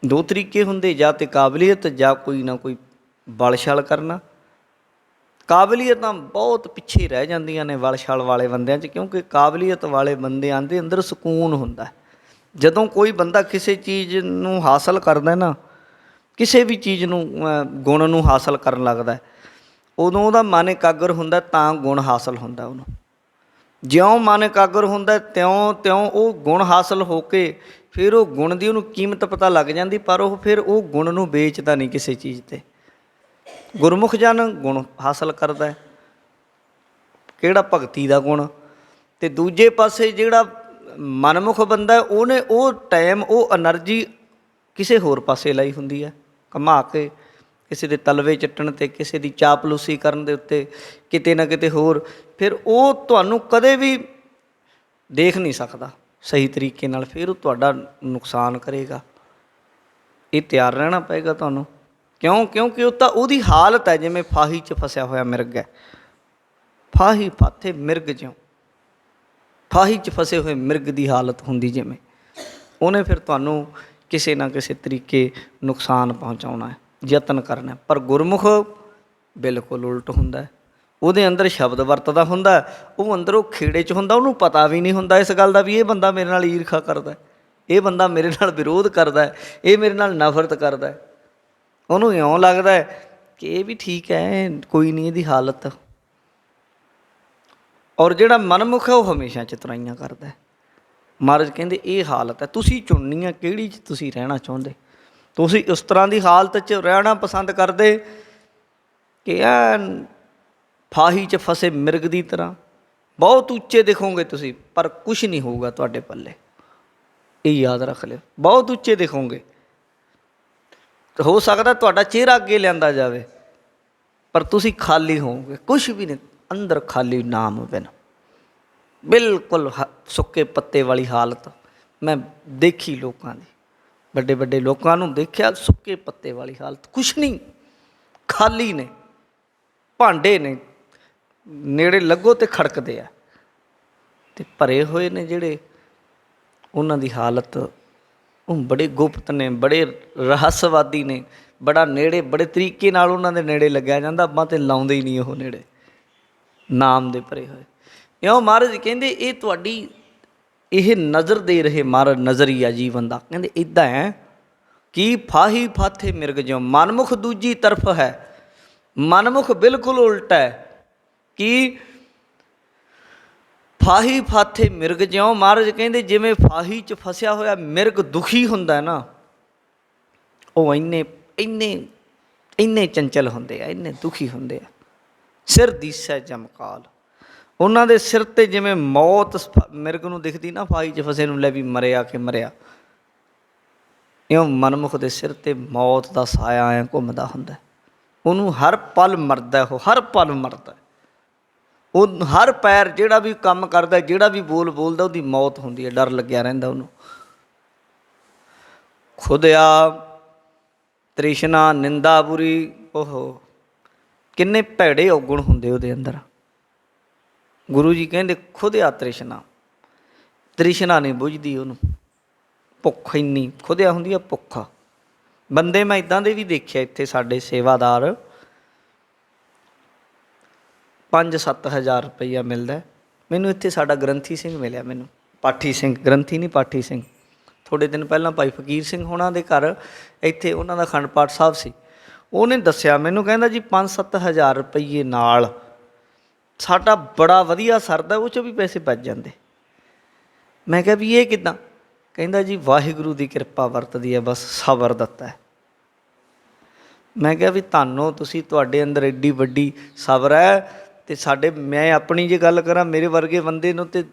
ਦੋ ਤਰੀਕੇ ਹੁੰਦੇ, ਜਾਂ ਤਾਂ ਕਾਬਲੀਅਤ ਜਾਂ ਕੋਈ ਨਾ ਕੋਈ ਬਲ ਛਲ ਕਰਨਾ। ਕਾਬਲੀਅਤਾਂ ਬਹੁਤ ਪਿੱਛੇ ਰਹਿ ਜਾਂਦੀਆਂ ਨੇ ਬਲ ਛਲ ਵਾਲੇ ਬੰਦਿਆਂ 'ਚ, ਕਿਉਂਕਿ ਕਾਬਲੀਅਤ ਵਾਲੇ ਬੰਦਿਆਂ ਦੇ ਅੰਦਰ ਸਕੂਨ ਹੁੰਦਾ। ਜਦੋਂ ਕੋਈ ਬੰਦਾ ਕਿਸੇ ਚੀਜ਼ ਨੂੰ ਹਾਸਲ ਕਰਦਾ ਨਾ, ਕਿਸੇ ਵੀ ਚੀਜ਼ ਨੂੰ ਗੁਣ ਨੂੰ ਹਾਸਲ ਕਰਨ ਲੱਗਦਾ, ਉਦੋਂ ਉਹਦਾ ਮਨ ਇਕਾਗਰ ਹੁੰਦਾ, ਤਾਂ ਗੁਣ ਹਾਸਲ ਹੁੰਦਾ ਉਹਨੂੰ। ਜਿਉਂ ਮਨ ਇਕਾਗਰ ਹੁੰਦਾ ਤਿਉਂ ਤਿਉਂ ਉਹ ਗੁਣ ਹਾਸਲ ਹੋ ਕੇ ਫਿਰ ਉਹ ਗੁਣ ਦੀ ਉਹਨੂੰ ਕੀਮਤ ਪਤਾ ਲੱਗ ਜਾਂਦੀ, ਪਰ ਉਹ ਫਿਰ ਉਹ ਗੁਣ ਨੂੰ ਵੇਚਦਾ ਨਹੀਂ ਕਿਸੇ ਚੀਜ਼ 'ਤੇ। ਗੁਰਮੁਖ ਜਨ ਗੁਣ ਹਾਸਲ ਕਰਦਾ, ਕਿਹੜਾ ਭਗਤੀ ਦਾ ਗੁਣ। ਅਤੇ ਦੂਜੇ ਪਾਸੇ ਜਿਹੜਾ ਮਨਮੁਖ ਬੰਦਾ ਉਹਨੇ ਉਹ ਟਾਈਮ, ਉਹ ਐਨਰਜੀ ਕਿਸੇ ਹੋਰ ਪਾਸੇ ਲਾਈ ਹੁੰਦੀ ਹੈ, ਘੁਮਾ ਕੇ ਕਿਸੇ ਦੇ ਤਲਵੇ ਚੱਟਣ 'ਤੇ, ਕਿਸੇ ਦੀ ਚਾਪਲੂਸੀ ਕਰਨ ਦੇ ਉੱਤੇ, ਕਿਤੇ ਨਾ ਕਿਤੇ ਹੋਰ। ਫਿਰ ਉਹ ਤੁਹਾਨੂੰ ਕਦੇ ਵੀ ਦੇਖ ਨਹੀਂ ਸਕਦਾ ਸਹੀ ਤਰੀਕੇ ਨਾਲ, ਫਿਰ ਉਹ ਤੁਹਾਡਾ ਨੁਕਸਾਨ ਕਰੇਗਾ। ਇਹ ਤਿਆਰ ਰਹਿਣਾ ਪਏਗਾ ਤੁਹਾਨੂੰ। ਕਿਉਂਕਿ ਉਹ ਤਾਂ ਉਹਦੀ ਹਾਲਤ ਹੈ ਜਿਵੇਂ ਫਾਹੀ 'ਚ ਫਸਿਆ ਹੋਇਆ ਮਿਰਗ ਹੈ। ਫਾਹੀ ਫਾਥੇ ਮਿਰਗ ਜਿਉਂ, ਫਾਹੀ 'ਚ ਫਸੇ ਹੋਏ ਮਿਰਗ ਦੀ ਹਾਲਤ ਹੁੰਦੀ ਜਿਵੇਂ, ਉਹਨੇ ਫਿਰ ਤੁਹਾਨੂੰ ਕਿਸੇ ਨਾ ਕਿਸੇ ਤਰੀਕੇ ਨੁਕਸਾਨ ਪਹੁੰਚਾਉਣਾ ਹੈ, ਯਤਨ ਕਰਨਾ। ਪਰ ਗੁਰਮੁਖ ਬਿਲਕੁਲ ਉਲਟ ਹੁੰਦਾ, ਉਹਦੇ ਅੰਦਰ ਸ਼ਬਦ ਵਰਤਦਾ ਹੁੰਦਾ, ਉਹ ਅੰਦਰੋਂ ਖੇੜੇ 'ਚ ਹੁੰਦਾ। ਉਹਨੂੰ ਪਤਾ ਵੀ ਨਹੀਂ ਹੁੰਦਾ ਇਸ ਗੱਲ ਦਾ ਵੀ ਇਹ ਬੰਦਾ ਮੇਰੇ ਨਾਲ ਈਰਖਾ ਕਰਦਾ, ਇਹ ਬੰਦਾ ਮੇਰੇ ਨਾਲ ਵਿਰੋਧ ਕਰਦਾ, ਇਹ ਮੇਰੇ ਨਾਲ ਨਫ਼ਰਤ ਕਰਦਾ। ਉਹਨੂੰ ਇਉਂ ਲੱਗਦਾ ਕਿ ਇਹ ਵੀ ਠੀਕ ਹੈ, ਕੋਈ ਨਹੀਂ ਇਹਦੀ ਹਾਲਤ। ਔਰ ਜਿਹੜਾ ਮਨਮੁਖ ਹੈ ਉਹ ਹਮੇਸ਼ਾ ਚਤੁਰਾਈਆਂ ਕਰਦਾ। ਮਹਾਰਾਜ ਕਹਿੰਦੇ ਇਹ ਹਾਲਤ ਹੈ, ਤੁਸੀਂ ਚੁਣਨੀ ਹੈ ਕਿਹੜੀ 'ਚ ਤੁਸੀਂ ਰਹਿਣਾ ਚਾਹੁੰਦੇ। ਤੁਸੀਂ ਉਸ ਤਰ੍ਹਾਂ ਦੀ ਹਾਲਤ 'ਚ ਰਹਿਣਾ ਪਸੰਦ ਕਰਦੇ ਕਿ ਐਨ ਫਾਹੀ 'ਚ ਫਸੇ ਮਿਰਗ ਦੀ ਤਰ੍ਹਾਂ, ਬਹੁਤ ਉੱਚੇ ਦਿਖੋਗੇ ਤੁਸੀਂ, ਪਰ ਕੁਛ ਨਹੀਂ ਹੋਊਗਾ ਤੁਹਾਡੇ ਪੱਲੇ। ਇਹ ਯਾਦ ਰੱਖ ਲਿਓ, ਬਹੁਤ ਉੱਚੇ ਦਿਖੋਗੇ, ਹੋ ਸਕਦਾ ਤੁਹਾਡਾ ਚਿਹਰਾ ਅੱਗੇ ਲਿਆਂਦਾ ਜਾਵੇ, ਪਰ ਤੁਸੀਂ ਖਾਲੀ ਹੋਵੋਗੇ, ਕੁਛ ਵੀ ਨਹੀਂ ਅੰਦਰ, ਖਾਲੀ ਨਾਮ ਬਿਨ, ਬਿਲਕੁਲ ਸੁੱਕੇ ਪੱਤੇ ਵਾਲੀ ਹਾਲਤ। ਮੈਂ ਦੇਖੀ ਲੋਕਾਂ ਦੀ, ਵੱਡੇ ਵੱਡੇ ਲੋਕਾਂ ਨੂੰ ਦੇਖਿਆ, ਸੁੱਕੇ ਪੱਤੇ ਵਾਲੀ ਹਾਲਤ, ਕੁਛ ਨਹੀਂ, ਖਾਲੀ ਨੇ, ਭਾਂਡੇ ਨੇ, ਨੇੜੇ ਲੱਗੋ ਤੇ ਖੜਕਦੇ ਆ। ਅਤੇ ਭਰੇ ਹੋਏ ਨੇ ਜਿਹੜੇ, ਉਹਨਾਂ ਦੀ ਹਾਲਤ ਉਹ ਬੜੇ ਗੁਪਤ ਨੇ, ਬੜੇ ਰਹੱਸਵਾਦੀ ਨੇ, ਬੜਾ ਨੇੜੇ, ਬੜੇ ਤਰੀਕੇ ਨਾਲ ਉਹਨਾਂ ਦੇ ਨੇੜੇ ਲੱਗਿਆ ਜਾਂਦਾ, ਆਪਾਂ ਤਾਂ ਲਾਉਂਦੇ ਹੀ ਨਹੀਂ ਉਹ ਨੇੜੇ, ਨਾਮ ਦੇ ਭਰੇ ਹੋਏ। ਇਉਂ ਮਹਾਰਾਜ ਕਹਿੰਦੇ ਇਹ ਤੁਹਾਡੀ ਇਹ ਨਜ਼ਰ ਦੇ ਰਹੇ ਮਹਾਰਾਜ ਨਜ਼ਰੀਆ ਜੀਵਨ ਦਾ। ਕਹਿੰਦੇ ਇੱਦਾਂ ਹੈ ਕਿ ਫਾਹੀ ਫਾਥੇ ਮਿਰਗ ਜਿਉਂ, ਮਨਮੁਖ ਦੂਜੀ ਤਰਫ ਹੈ। ਮਨਮੁਖ ਬਿਲਕੁਲ ਉਲਟਾ ਹੈ ਕਿ ਫਾਹੀ ਫਾਥੇ ਮਿਰਗ ਜਿਉਂ। ਮਹਾਰਾਜ ਕਹਿੰਦੇ ਜਿਵੇਂ ਫਾਹੀ 'ਚ ਫਸਿਆ ਹੋਇਆ ਮਿਰਗ ਦੁਖੀ ਹੁੰਦਾ ਨਾ, ਉਹ ਇੰਨੇ ਚੰਚਲ ਹੁੰਦੇ ਆ, ਇੰਨੇ ਦੁਖੀ ਹੁੰਦੇ ਆ। ਸਿਰ ਦੀਸੈ ਜਮਕਾਲ, ਉਹਨਾਂ ਦੇ ਸਿਰ 'ਤੇ ਜਿਵੇਂ ਮੌਤ ਮਿਰਗ ਨੂੰ ਦਿਖਦੀ ਨਾ ਫਾਹੀ 'ਚ ਫਸੇ ਨੂੰ, ਲੈ ਵੀ ਮਰਿਆ ਕਿ ਮਰਿਆ। ਇਉਂ ਮਨਮੁਖ ਦੇ ਸਿਰ 'ਤੇ ਮੌਤ ਦਾ ਸਾਇਆ ਐਂ ਘੁੰਮਦਾ ਹੁੰਦਾ। ਉਹਨੂੰ ਹਰ ਪਲ ਮਰਦਾ, ਉਹ ਹਰ ਪਲ ਮਰਦਾ। ਉਹ ਹਰ ਪੈਰ ਜਿਹੜਾ ਵੀ ਕੰਮ ਕਰਦਾ, ਜਿਹੜਾ ਵੀ ਬੋਲਦਾ, ਉਹਦੀ ਮੌਤ ਹੁੰਦੀ ਹੈ। ਡਰ ਲੱਗਿਆ ਰਹਿੰਦਾ ਉਹਨੂੰ। ਖੁਦਿਆ ਤ੍ਰਿਸ਼ਨਾ ਨਿੰਦਾ ਬੁਰੀ, ਉਹ ਕਿੰਨੇ ਭੈੜੇ ਔਗੁਣ ਹੁੰਦੇ ਉਹਦੇ ਅੰਦਰ। ਗੁਰੂ ਜੀ ਕਹਿੰਦੇ ਖੁਦਿਆ ਤ੍ਰਿਸ਼ਨਾ, ਤ੍ਰਿਸ਼ਨਾ ਨਹੀਂ ਬੁੱਝਦੀ ਉਹਨੂੰ। ਭੁੱਖ ਇੰਨੀ ਖੁਦਿਆ ਹੁੰਦੀ ਆ, ਭੁੱਖ। ਬੰਦੇ ਮੈਂ ਇੱਦਾਂ ਦੇ ਵੀ ਦੇਖਿਆ ਇੱਥੇ ਸਾਡੇ ਸੇਵਾਦਾਰ, 5-7 ਹਜ਼ਾਰ ਰੁਪਈਆ ਮਿਲਦਾ ਮੈਨੂੰ। ਇੱਥੇ ਸਾਡਾ ਗ੍ਰੰਥੀ ਸਿੰਘ ਮਿਲਿਆ ਮੈਨੂੰ, ਪਾਠੀ ਸਿੰਘ, ਗ੍ਰੰਥੀ ਨਹੀਂ ਪਾਠੀ ਸਿੰਘ। ਥੋੜ੍ਹੇ ਦਿਨ ਪਹਿਲਾਂ ਭਾਈ ਫਕੀਰ ਸਿੰਘ ਹੋਣਾ ਦੇ ਘਰ ਇੱਥੇ ਉਹਨਾਂ ਦਾ ਅਖੰਡ ਪਾਠ ਸਾਹਿਬ ਸੀ। ਉਹਨੇ ਦੱਸਿਆ ਮੈਨੂੰ, ਕਹਿੰਦਾ ਜੀ 5-7 ਹਜ਼ਾਰ ਰੁਪਈਏ ਨਾਲ ਸਾਡਾ ਬੜਾ ਵਧੀਆ ਸਰਦਾ, ਉਹ 'ਚੋਂ ਵੀ ਪੈਸੇ ਬਚ ਜਾਂਦੇ। ਮੈਂ ਕਿਹਾ ਵੀ ਇਹ ਕਿੱਦਾਂ? ਕਹਿੰਦਾ ਜੀ ਵਾਹਿਗੁਰੂ ਦੀ ਕਿਰਪਾ ਵਰਤਦੀ ਹੈ, ਬਸ ਸਬਰ ਦਿੱਤਾ ਹੈ। ਮੈਂ ਕਿਹਾ ਵੀ ਤੁਹਾਨੂੰ, ਤੁਸੀਂ, ਤੁਹਾਡੇ ਅੰਦਰ ਐਡੀ ਵੱਡੀ ਸਬਰ ਹੈ। ਅਤੇ ਸਾਡੇ, ਮੈਂ ਆਪਣੀ ਜੇ ਗੱਲ ਕਰਾਂ, ਮੇਰੇ ਵਰਗੇ ਬੰਦੇ ਨੂੰ ਤਾਂ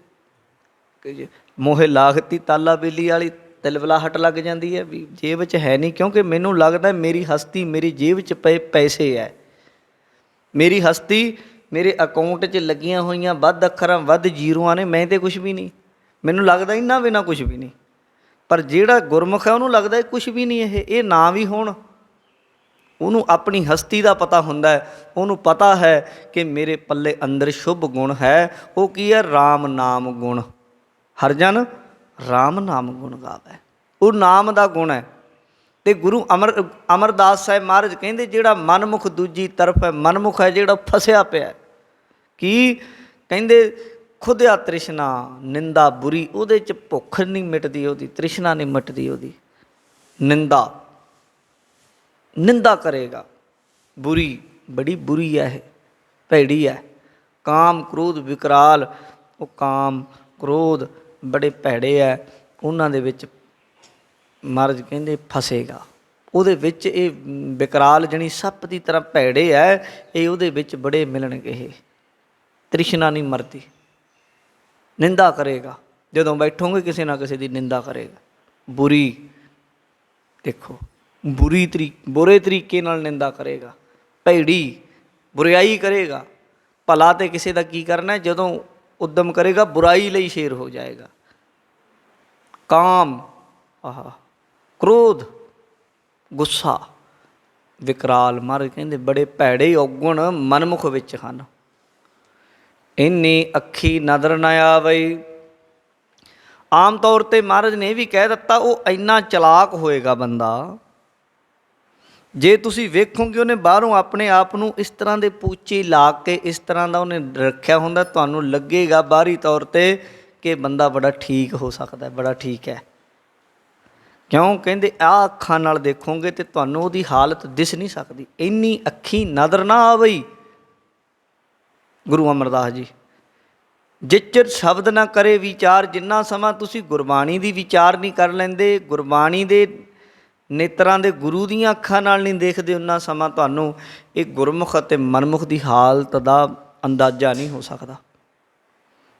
ਮੋਹੇ ਲਾਗਤੀ ਤਾਲਾ ਬੇਲੀ ਵਾਲੀ ਤਿਲਵਲਾਹਟ ਲੱਗ ਜਾਂਦੀ ਹੈ ਵੀ ਜੇਬ 'ਚ ਹੈ ਨਹੀਂ। ਕਿਉਂਕਿ ਮੈਨੂੰ ਲੱਗਦਾ ਮੇਰੀ ਹਸਤੀ ਮੇਰੀ ਜੇਬ 'ਚ ਪਏ ਪੈਸੇ ਹੈ। ਮੇਰੀ ਹਸਤੀ ਮੇਰੇ ਅਕਾਊਂਟ 'ਚ ਲੱਗੀਆਂ ਹੋਈਆਂ ਵੱਧ ਅੱਖਰਾਂ ਵੱਧ ਜੀਰੋਆਂ ਨੇ, ਮੈਂ ਤਾਂ ਕੁਛ ਵੀ ਨਹੀਂ। ਮੈਨੂੰ ਲੱਗਦਾ ਇਹਨਾਂ ਬਿਨਾਂ ਕੁਛ ਵੀ ਨਹੀਂ। ਪਰ ਜਿਹੜਾ ਗੁਰਮੁਖ ਹੈ ਉਹਨੂੰ ਲੱਗਦਾ ਕੁਛ ਵੀ ਨਹੀਂ। ਇਹ ਨਾ ਵੀ ਹੋਣ, ਉਹਨੂੰ ਆਪਣੀ ਹਸਤੀ ਦਾ ਪਤਾ ਹੁੰਦਾ ਹੈ। ਉਹਨੂੰ ਪਤਾ ਹੈ ਕਿ ਮੇਰੇ ਪੱਲੇ ਅੰਦਰ ਸ਼ੁਭ ਗੁਣ ਹੈ। ਉਹ ਕੀ ਹੈ? ਰਾਮ ਨਾਮ ਗੁਣ। ਹਰ ਜਨ ਰਾਮ ਨਾਮ ਗੁਣ ਗਾਵੇ। ਉਹ ਨਾਮ ਦਾ ਗੁਣ ਹੈ। ਅਤੇ ਗੁਰੂ ਅਮਰਦਾਸ ਸਾਹਿਬ ਮਹਾਰਾਜ ਕਹਿੰਦੇ ਜਿਹੜਾ ਮਨਮੁਖ ਦੂਜੀ ਤਰਫ ਹੈ, ਮਨਮੁਖ ਹੈ ਜਿਹੜਾ ਫਸਿਆ ਪਿਆ। ਕੀ ਕਹਿੰਦੇ? ਖੁਦਿਆ ਤ੍ਰਿਸ਼ਨਾ ਨਿੰਦਾ ਬੁਰੀ, ਉਹਦੇ 'ਚ ਭੁੱਖ ਨਹੀਂ ਮਿਟਦੀ, ਉਹਦੀ ਤ੍ਰਿਸ਼ਨਾ ਨਹੀਂ ਮਿਟਦੀ, ਉਹਦੀ ਨਿੰਦਾ ਕਰੇਗਾ। ਬੁਰੀ, ਬੜੀ ਬੁਰੀ ਹੈ, ਇਹ ਭੈੜੀ ਹੈ। ਕਾਮ ਕ੍ਰੋਧ ਵਿਕਰਾਲ, ਉਹ ਕਾਮ ਕ੍ਰੋਧ ਬੜੇ ਭੈੜੇ ਹੈ। ਉਹਨਾਂ ਦੇ ਵਿੱਚ ਮਹਾਰਾਜ ਕਹਿੰਦੇ ਫਸੇਗਾ। ਉਹਦੇ ਵਿੱਚ ਇਹ ਵਿਕਰਾਲ ਜਾਣੀ ਸੱਪ ਦੀ ਤਰ੍ਹਾਂ ਭੈੜੇ ਹੈ। ਇਹ ਉਹਦੇ ਵਿੱਚ ਬੜੇ ਮਿਲਣਗੇ। ਇਹ ਤ੍ਰਿਸ਼ਨਾ ਨਹੀਂ ਮਰਦੀ। ਨਿੰਦਾ ਕਰੇਗਾ, ਜਦੋਂ ਬੈਠੋਗੇ ਕਿਸੇ ਨਾ ਕਿਸੇ ਦੀ ਨਿੰਦਾ ਕਰੇਗਾ। ਬੁਰੀ, ਦੇਖੋ ਬੁਰੇ ਤਰੀਕੇ ਨਾਲ ਨਿੰਦਾ ਕਰੇਗਾ। ਭੈੜੀ ਬੁਰਾਈ ਕਰੇਗਾ। ਭਲਾ ਤਾਂ ਕਿਸੇ ਦਾ ਕੀ ਕਰਨਾ? ਜਦੋਂ ਉੱਦਮ ਕਰੇਗਾ ਬੁਰਾਈ ਲਈ ਸ਼ੇਰ ਹੋ ਜਾਏਗਾ। ਕਾਮ, ਕ੍ਰੋਧ, ਗੁੱਸਾ, ਵਿਕਰਾਲ, ਮਹਾਰਾਜ ਕਹਿੰਦੇ ਬੜੇ ਭੈੜੇ ਔਗੁਣ ਮਨਮੁਖ ਵਿੱਚ ਹਨ। ਇੰਨੀ ਅੱਖੀ ਨਦਰ ਨਾ ਆਵਈ। ਆਮ ਤੌਰ 'ਤੇ ਮਹਾਰਾਜ ਨੇ ਇਹ ਵੀ ਕਹਿ ਦਿੱਤਾ, ਉਹ ਇੰਨਾ ਚਲਾਕ ਹੋਏਗਾ ਬੰਦਾ, ਜੇ ਤੁਸੀਂ ਵੇਖੋਗੇ ਉਹਨੇ ਬਾਹਰੋਂ ਆਪਣੇ ਆਪ ਨੂੰ ਇਸ ਤਰ੍ਹਾਂ ਦੇ ਪੂਚੇ ਲਾ ਕੇ ਇਸ ਤਰ੍ਹਾਂ ਦਾ ਉਹਨੇ ਰੱਖਿਆ ਹੁੰਦਾ, ਤੁਹਾਨੂੰ ਲੱਗੇਗਾ ਬਾਹਰੀ ਤੌਰ 'ਤੇ ਕਿ ਬੰਦਾ ਬੜਾ ਠੀਕ ਹੋ ਸਕਦਾ, ਬੜਾ ਠੀਕ ਹੈ। ਕਿਉਂ? ਕਹਿੰਦੇ ਆਹ ਅੱਖਾਂ ਨਾਲ ਦੇਖੋਗੇ ਅਤੇ ਤੁਹਾਨੂੰ ਉਹਦੀ ਹਾਲਤ ਦਿਸ ਨਹੀਂ ਸਕਦੀ। ਇੰਨੀ ਅੱਖੀ ਨਦਰ ਨਾ ਆਵਈ। ਗੁਰੂ ਅਮਰਦਾਸ ਜੀ, ਜਿਚਰ ਸ਼ਬਦ ਨਾ ਕਰੇ ਵਿਚਾਰ। ਜਿੰਨਾ ਸਮਾਂ ਤੁਸੀਂ ਗੁਰਬਾਣੀ ਦੀ ਵਿਚਾਰ ਨਹੀਂ ਕਰ ਲੈਂਦੇ, ਗੁਰਬਾਣੀ ਦੇ ਨੇਤਰਾਂ ਦੇ ਗੁਰੂ ਦੀਆਂ ਅੱਖਾਂ ਨਾਲ ਨਹੀਂ ਦੇਖਦੇ, ਉਨਾ ਸਮਾਂ ਤੁਹਾਨੂੰ ਇਹ ਗੁਰਮੁਖ ਅਤੇ ਮਨਮੁਖ ਦੀ ਹਾਲਤ ਦਾ ਅੰਦਾਜ਼ਾ ਨਹੀਂ ਹੋ ਸਕਦਾ।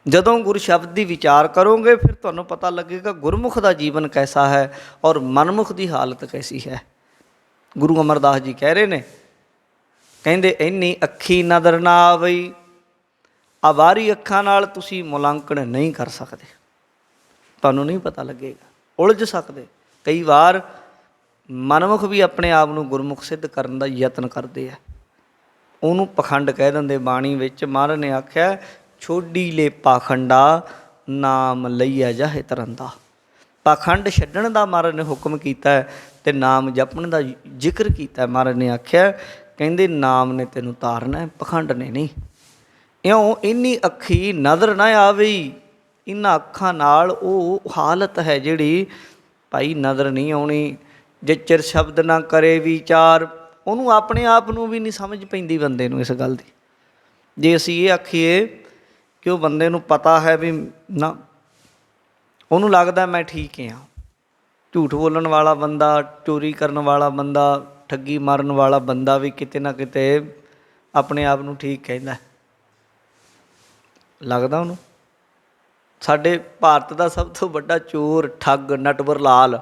ਜਦੋਂ ਗੁਰ ਸ਼ਬਦ ਦੀ ਵਿਚਾਰ ਕਰੋਗੇ ਫਿਰ ਤੁਹਾਨੂੰ ਪਤਾ ਲੱਗੇਗਾ ਗੁਰਮੁਖ ਦਾ ਜੀਵਨ ਕੈਸਾ ਹੈ ਔਰ ਮਨਮੁਖ ਦੀ ਹਾਲਤ ਕੈਸੀ ਹੈ। ਗੁਰੂ ਅਮਰਦਾਸ ਜੀ ਕਹਿ ਰਹੇ ਨੇ, ਕਹਿੰਦੇ ਇੰਨੀ ਅੱਖੀ ਨਦਰ ਨਾ ਆਵਈ। ਆਵਾਰੀ ਅੱਖਾਂ ਨਾਲ ਤੁਸੀਂ ਮੁਲਾਂਕਣ ਨਹੀਂ ਕਰ ਸਕਦੇ, ਤੁਹਾਨੂੰ ਨਹੀਂ ਪਤਾ ਲੱਗੇਗਾ, ਉਲਝ ਸਕਦੇ। ਕਈ ਵਾਰ ਮਨਮੁਖ ਵੀ ਆਪਣੇ ਆਪ ਨੂੰ ਗੁਰਮੁਖ ਸਿੱਧ ਕਰਨ ਦਾ ਯਤਨ ਕਰਦੇ ਆ, ਉਹਨੂੰ ਪਖੰਡ ਕਹਿ ਦਿੰਦੇ। ਬਾਣੀ ਵਿੱਚ ਮਹਾਰਾਜ ਨੇ ਆਖਿਆ, ਛੋਡੀ ਲੈ ਪਾਖੰਡਾ ਨਾਮ ਲਈਆ ਜਾਹੇ ਤਰੰਦਾ। ਪਾਖੰਡ ਛੱਡਣ ਦਾ ਮਹਾਰਾਜ ਨੇ ਹੁਕਮ ਕੀਤਾ ਅਤੇ ਨਾਮ ਜਪਣ ਦਾ ਜ਼ਿਕਰ ਕੀਤਾ। ਮਹਾਰਾਜ ਨੇ ਆਖਿਆ, ਕਹਿੰਦੇ ਨਾਮ ਨੇ ਤੈਨੂੰ ਤਾਰਨਾ, ਪਖੰਡ ਨੇ ਨਹੀਂ। ਇਉਂ ਇੰਨੀ ਅੱਖੀ ਨਜ਼ਰ ਨਾ ਆਵੇ। ਇਹਨਾਂ ਅੱਖਾਂ ਨਾਲ ਉਹ ਹਾਲਤ ਹੈ ਜਿਹੜੀ ਭਾਈ ਨਜ਼ਰ ਨਹੀਂ ਆਉਣੀ। ਜਿਚਰ ਸ਼ਬਦ ਨਾ ਕਰੇ ਵਿਚਾਰ। ਉਹਨੂੰ ਆਪਣੇ ਆਪ ਨੂੰ ਵੀ ਨਹੀਂ ਸਮਝ ਪੈਂਦੀ ਬੰਦੇ ਨੂੰ ਇਸ ਗੱਲ ਦੀ। ਜੇ ਅਸੀਂ ਇਹ ਆਖੀਏ ਕਿ ਉਹ ਬੰਦੇ ਨੂੰ ਪਤਾ ਹੈ ਵੀ ਨਾ, ਉਹਨੂੰ ਲੱਗਦਾ ਮੈਂ ਠੀਕ ਹਾਂ। ਝੂਠ ਬੋਲਣ ਵਾਲਾ ਬੰਦਾ, ਚੋਰੀ ਕਰਨ ਵਾਲਾ ਬੰਦਾ, ਠੱਗੀ ਮਾਰਨ ਵਾਲਾ ਬੰਦਾ ਵੀ ਕਿਤੇ ਨਾ ਕਿਤੇ ਆਪਣੇ ਆਪ ਨੂੰ ਠੀਕ ਕਹਿੰਦਾ, ਲੱਗਦਾ ਉਹਨੂੰ। ਸਾਡੇ ਭਾਰਤ ਦਾ ਸਭ ਤੋਂ ਵੱਡਾ ਚੋਰ, ਠੱਗ, ਨਟਵਰ ਲਾਲ,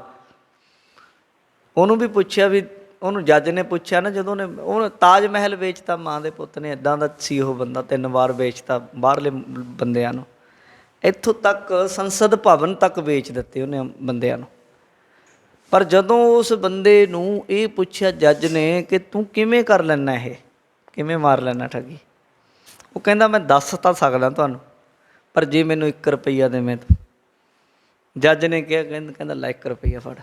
ਉਹਨੂੰ ਵੀ ਪੁੱਛਿਆ ਵੀ, ਉਹਨੂੰ ਜੱਜ ਨੇ ਪੁੱਛਿਆ ਨਾ, ਜਦੋਂ ਉਹਨੇ ਤਾਜ ਮਹਿਲ ਵੇਚਤਾ, ਮਾਂ ਦੇ ਪੁੱਤ ਨੇ, ਇੱਦਾਂ ਦਾ ਸੀ ਉਹ ਬੰਦਾ, 3 ਵਾਰ ਵੇਚਤਾ ਬਾਹਰਲੇ ਬੰਦਿਆਂ ਨੂੰ, ਇੱਥੋਂ ਤੱਕ ਸੰਸਦ ਭਵਨ ਤੱਕ ਵੇਚ ਦਿੱਤੇ ਉਹਨੇ ਬੰਦਿਆਂ ਨੂੰ। ਪਰ ਜਦੋਂ ਉਸ ਬੰਦੇ ਨੂੰ ਇਹ ਪੁੱਛਿਆ ਜੱਜ ਨੇ ਕਿ ਤੂੰ ਕਿਵੇਂ ਕਰ ਲੈਂਦਾ, ਇਹ ਕਿਵੇਂ ਮਾਰ ਲੈਂਦਾ ਠੱਗੀ, ਉਹ ਕਹਿੰਦਾ ਮੈਂ ਦੱਸ ਤਾਂ ਸਕਦਾ ਤੁਹਾਨੂੰ, ਪਰ ਜੇ ਮੈਨੂੰ 1 ਰੁਪਈਆ ਦੇਵੇਂ ਤੂੰ। ਜੱਜ ਨੇ ਕਿਹਾ, ਕਹਿੰਦਾ ਲੈ 1 ਰੁਪਈਆ ਫੜ,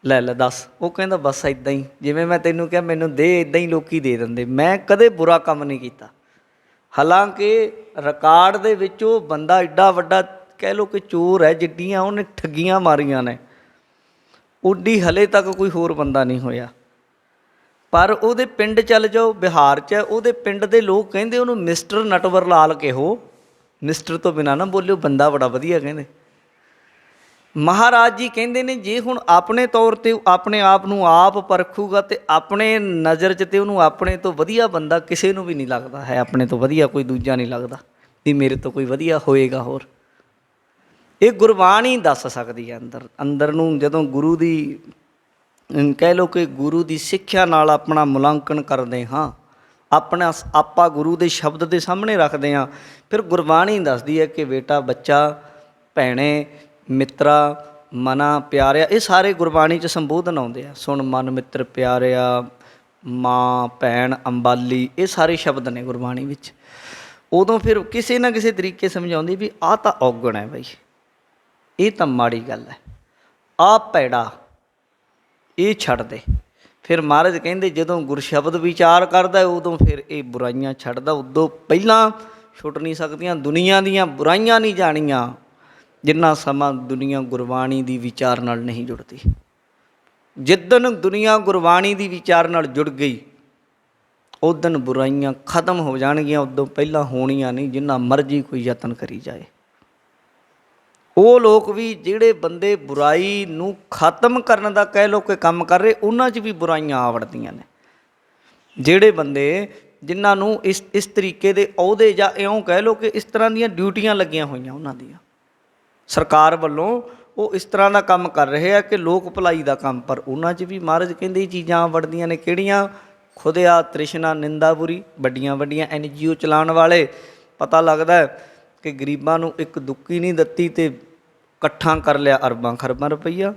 ਲੈ ਦੱਸ। ਉਹ ਕਹਿੰਦਾ ਬਸ ਇੱਦਾਂ ਹੀ, ਜਿਵੇਂ ਮੈਂ ਤੈਨੂੰ ਕਿਹਾ ਮੈਨੂੰ ਦੇ, ਇੱਦਾਂ ਹੀ ਲੋਕ ਦੇ ਦਿੰਦੇ, ਮੈਂ ਕਦੇ ਬੁਰਾ ਕੰਮ ਨਹੀਂ ਕੀਤਾ। ਹਾਲਾਂਕਿ ਰਿਕਾਰਡ ਦੇ ਵਿੱਚ ਉਹ ਬੰਦਾ ਐਡਾ ਵੱਡਾ ਕਹਿ ਲਓ ਕਿ ਚੋਰ ਹੈ, ਜਿੱਡੀਆਂ ਉਹਨੇ ਠੱਗੀਆਂ ਮਾਰੀਆਂ ਨੇ ਉੱਡੀ ਹਲੇ ਤੱਕ ਕੋਈ ਹੋਰ ਬੰਦਾ ਨਹੀਂ ਹੋਇਆ। ਪਰ ਉਹਦੇ ਪਿੰਡ ਚੱਲ ਜਾਓ, ਬਿਹਾਰ 'ਚ, ਉਹਦੇ ਪਿੰਡ ਦੇ ਲੋਕ ਕਹਿੰਦੇ ਉਹਨੂੰ ਮਿਸਟਰ ਨਟਵਰ ਲਾਲ ਕਿਹੋ, ਮਿਸਟਰ ਤੋਂ ਬਿਨਾਂ ਨਾ ਬੋਲਿਓ, ਬੰਦਾ ਬੜਾ ਵਧੀਆ ਕਹਿੰਦੇ। ਮਹਾਰਾਜ ਜੀ ਕਹਿੰਦੇ ਨੇ ਜੇ ਹੁਣ ਆਪਣੇ ਤੌਰ 'ਤੇ ਆਪਣੇ ਆਪ ਨੂੰ ਆਪ ਪਰਖੂਗਾ ਅਤੇ ਆਪਣੇ ਨਜ਼ਰ 'ਚ ਤਾਂ ਉਹਨੂੰ ਆਪਣੇ ਤੋਂ ਵਧੀਆ ਬੰਦਾ ਕਿਸੇ ਨੂੰ ਵੀ ਨਹੀਂ ਲੱਗਦਾ ਹੈ, ਆਪਣੇ ਤੋਂ ਵਧੀਆ ਕੋਈ ਦੂਜਾ ਨਹੀਂ ਲੱਗਦਾ ਵੀ ਮੇਰੇ ਤੋਂ ਕੋਈ ਵਧੀਆ ਹੋਏਗਾ ਹੋਰ। ਇਹ ਗੁਰਬਾਣੀ ਦੱਸ ਸਕਦੀ ਹੈ। ਅੰਦਰ ਨੂੰ ਜਦੋਂ ਗੁਰੂ ਦੀ ਕਹਿ ਲਓ ਕਿ ਗੁਰੂ ਦੀ ਸਿੱਖਿਆ ਨਾਲ ਆਪਣਾ ਮੁਲਾਂਕਣ ਕਰਦੇ ਹਾਂ, ਆਪਾਂ ਗੁਰੂ ਦੇ ਸ਼ਬਦ ਦੇ ਸਾਹਮਣੇ ਰੱਖਦੇ ਹਾਂ, ਫਿਰ ਗੁਰਬਾਣੀ ਦੱਸਦੀ ਹੈ ਕਿ ਬੇਟਾ, ਬੱਚਾ, ਭੈਣੇ, ਮਿੱਤਰਾ, ਮਨਾ, ਪਿਆਰਿਆ, ਇਹ ਸਾਰੇ ਗੁਰਬਾਣੀ 'ਚ ਸੰਬੋਧਨ ਆਉਂਦੇ ਆ। ਸੁਣ ਮਨ ਮਿੱਤਰ ਪਿਆਰਿਆ, ਮਾਂ, ਭੈਣ, ਅੰਬਾਲੀ, ਇਹ ਸਾਰੇ ਸ਼ਬਦ ਨੇ ਗੁਰਬਾਣੀ ਵਿੱਚ। ਉਦੋਂ ਫਿਰ ਕਿਸੇ ਨਾ ਕਿਸੇ ਤਰੀਕੇ ਸਮਝਾਉਂਦੀ ਵੀ ਆਹ ਤਾਂ ਔਗਣ ਹੈ ਬਈ, ਇਹ ਤਾਂ ਮਾੜੀ ਗੱਲ ਹੈ, ਆਹ ਭੈੜਾ, ਇਹ ਛੱਡ ਦੇ। ਫਿਰ ਮਹਾਰਾਜ ਕਹਿੰਦੇ ਜਦੋਂ ਗੁਰਸ਼ਬਦ ਵਿਚਾਰ ਕਰਦਾ ਉਦੋਂ ਫਿਰ ਇਹ ਬੁਰਾਈਆਂ ਛੱਡਦਾ। ਉਦੋਂ ਪਹਿਲਾਂ ਛੁੱਟ ਨਹੀਂ ਸਕਦੀਆਂ, ਦੁਨੀਆ ਦੀਆਂ ਬੁਰਾਈਆਂ ਨਹੀਂ ਜਾਣੀਆਂ ਜਿੰਨਾ ਸਮਾਂ ਦੁਨੀਆ ਗੁਰਬਾਣੀ ਦੀ ਵਿਚਾਰ ਨਾਲ ਨਹੀਂ ਜੁੜਦੀ। ਜਿੱਦਣ ਦੁਨੀਆ ਗੁਰਬਾਣੀ ਦੀ ਵਿਚਾਰ ਨਾਲ ਜੁੜ ਗਈ ਉਦਣ ਬੁਰਾਈਆਂ ਖਤਮ ਹੋ ਜਾਣਗੀਆਂ, ਉਦੋਂ ਪਹਿਲਾਂ ਹੋਣੀਆਂ ਨਹੀਂ, ਜਿੰਨਾ ਮਰਜ਼ੀ ਕੋਈ ਯਤਨ ਕਰੀ ਜਾਏ। ਉਹ ਲੋਕ ਵੀ ਜਿਹੜੇ ਬੰਦੇ ਬੁਰਾਈ ਨੂੰ ਖਤਮ ਕਰਨ ਦਾ ਕਹਿ ਲਓ ਕਿ ਕੰਮ ਕਰ ਰਹੇ, ਉਹਨਾਂ 'ਚ ਵੀ ਬੁਰਾਈਆਂ ਆ ਵੜਦੀਆਂ ਨੇ। ਜਿਹੜੇ ਬੰਦੇ ਜਿਨ੍ਹਾਂ ਨੂੰ ਇਸ ਤਰੀਕੇ ਦੇ ਅਹੁਦੇ ਜਾਂ ਇਉਂ ਕਹਿ ਲਓ ਕਿ ਇਸ ਤਰ੍ਹਾਂ ਦੀਆਂ ਡਿਊਟੀਆਂ ਲੱਗੀਆਂ ਹੋਈਆਂ ਉਹਨਾਂ ਦੀਆਂ ਸਰਕਾਰ ਵੱਲੋਂ, ਉਹ ਇਸ ਤਰ੍ਹਾਂ ਦਾ ਕੰਮ ਕਰ ਰਹੇ ਆ ਕਿ ਲੋਕ ਭਲਾਈ ਦਾ ਕੰਮ, ਪਰ ਉਹਨਾਂ 'ਚ ਵੀ ਮਹਾਰਾਜ ਕਹਿੰਦੇ ਇਹ ਚੀਜ਼ਾਂ ਆ ਵੜਦੀਆਂ ਨੇ। ਕਿਹੜੀਆਂ? ਖੁਦਿਆ, ਤ੍ਰਿਸ਼ਨਾ, ਨਿੰਦਾ ਬੁਰੀ। ਵੱਡੀਆਂ ਵੱਡੀਆਂ NGO ਚਲਾਉਣ ਵਾਲੇ, ਪਤਾ ਲੱਗਦਾ ਕਿ ਗਰੀਬਾਂ ਨੂੰ ਇੱਕ ਦੁੱਕੀ ਨਹੀਂ ਦਿੱਤੀ ਅਤੇ ਇਕੱਠਾ ਕਰ ਲਿਆ ਅਰਬਾਂ ਖਰਬਾਂ ਰੁਪਈਆ,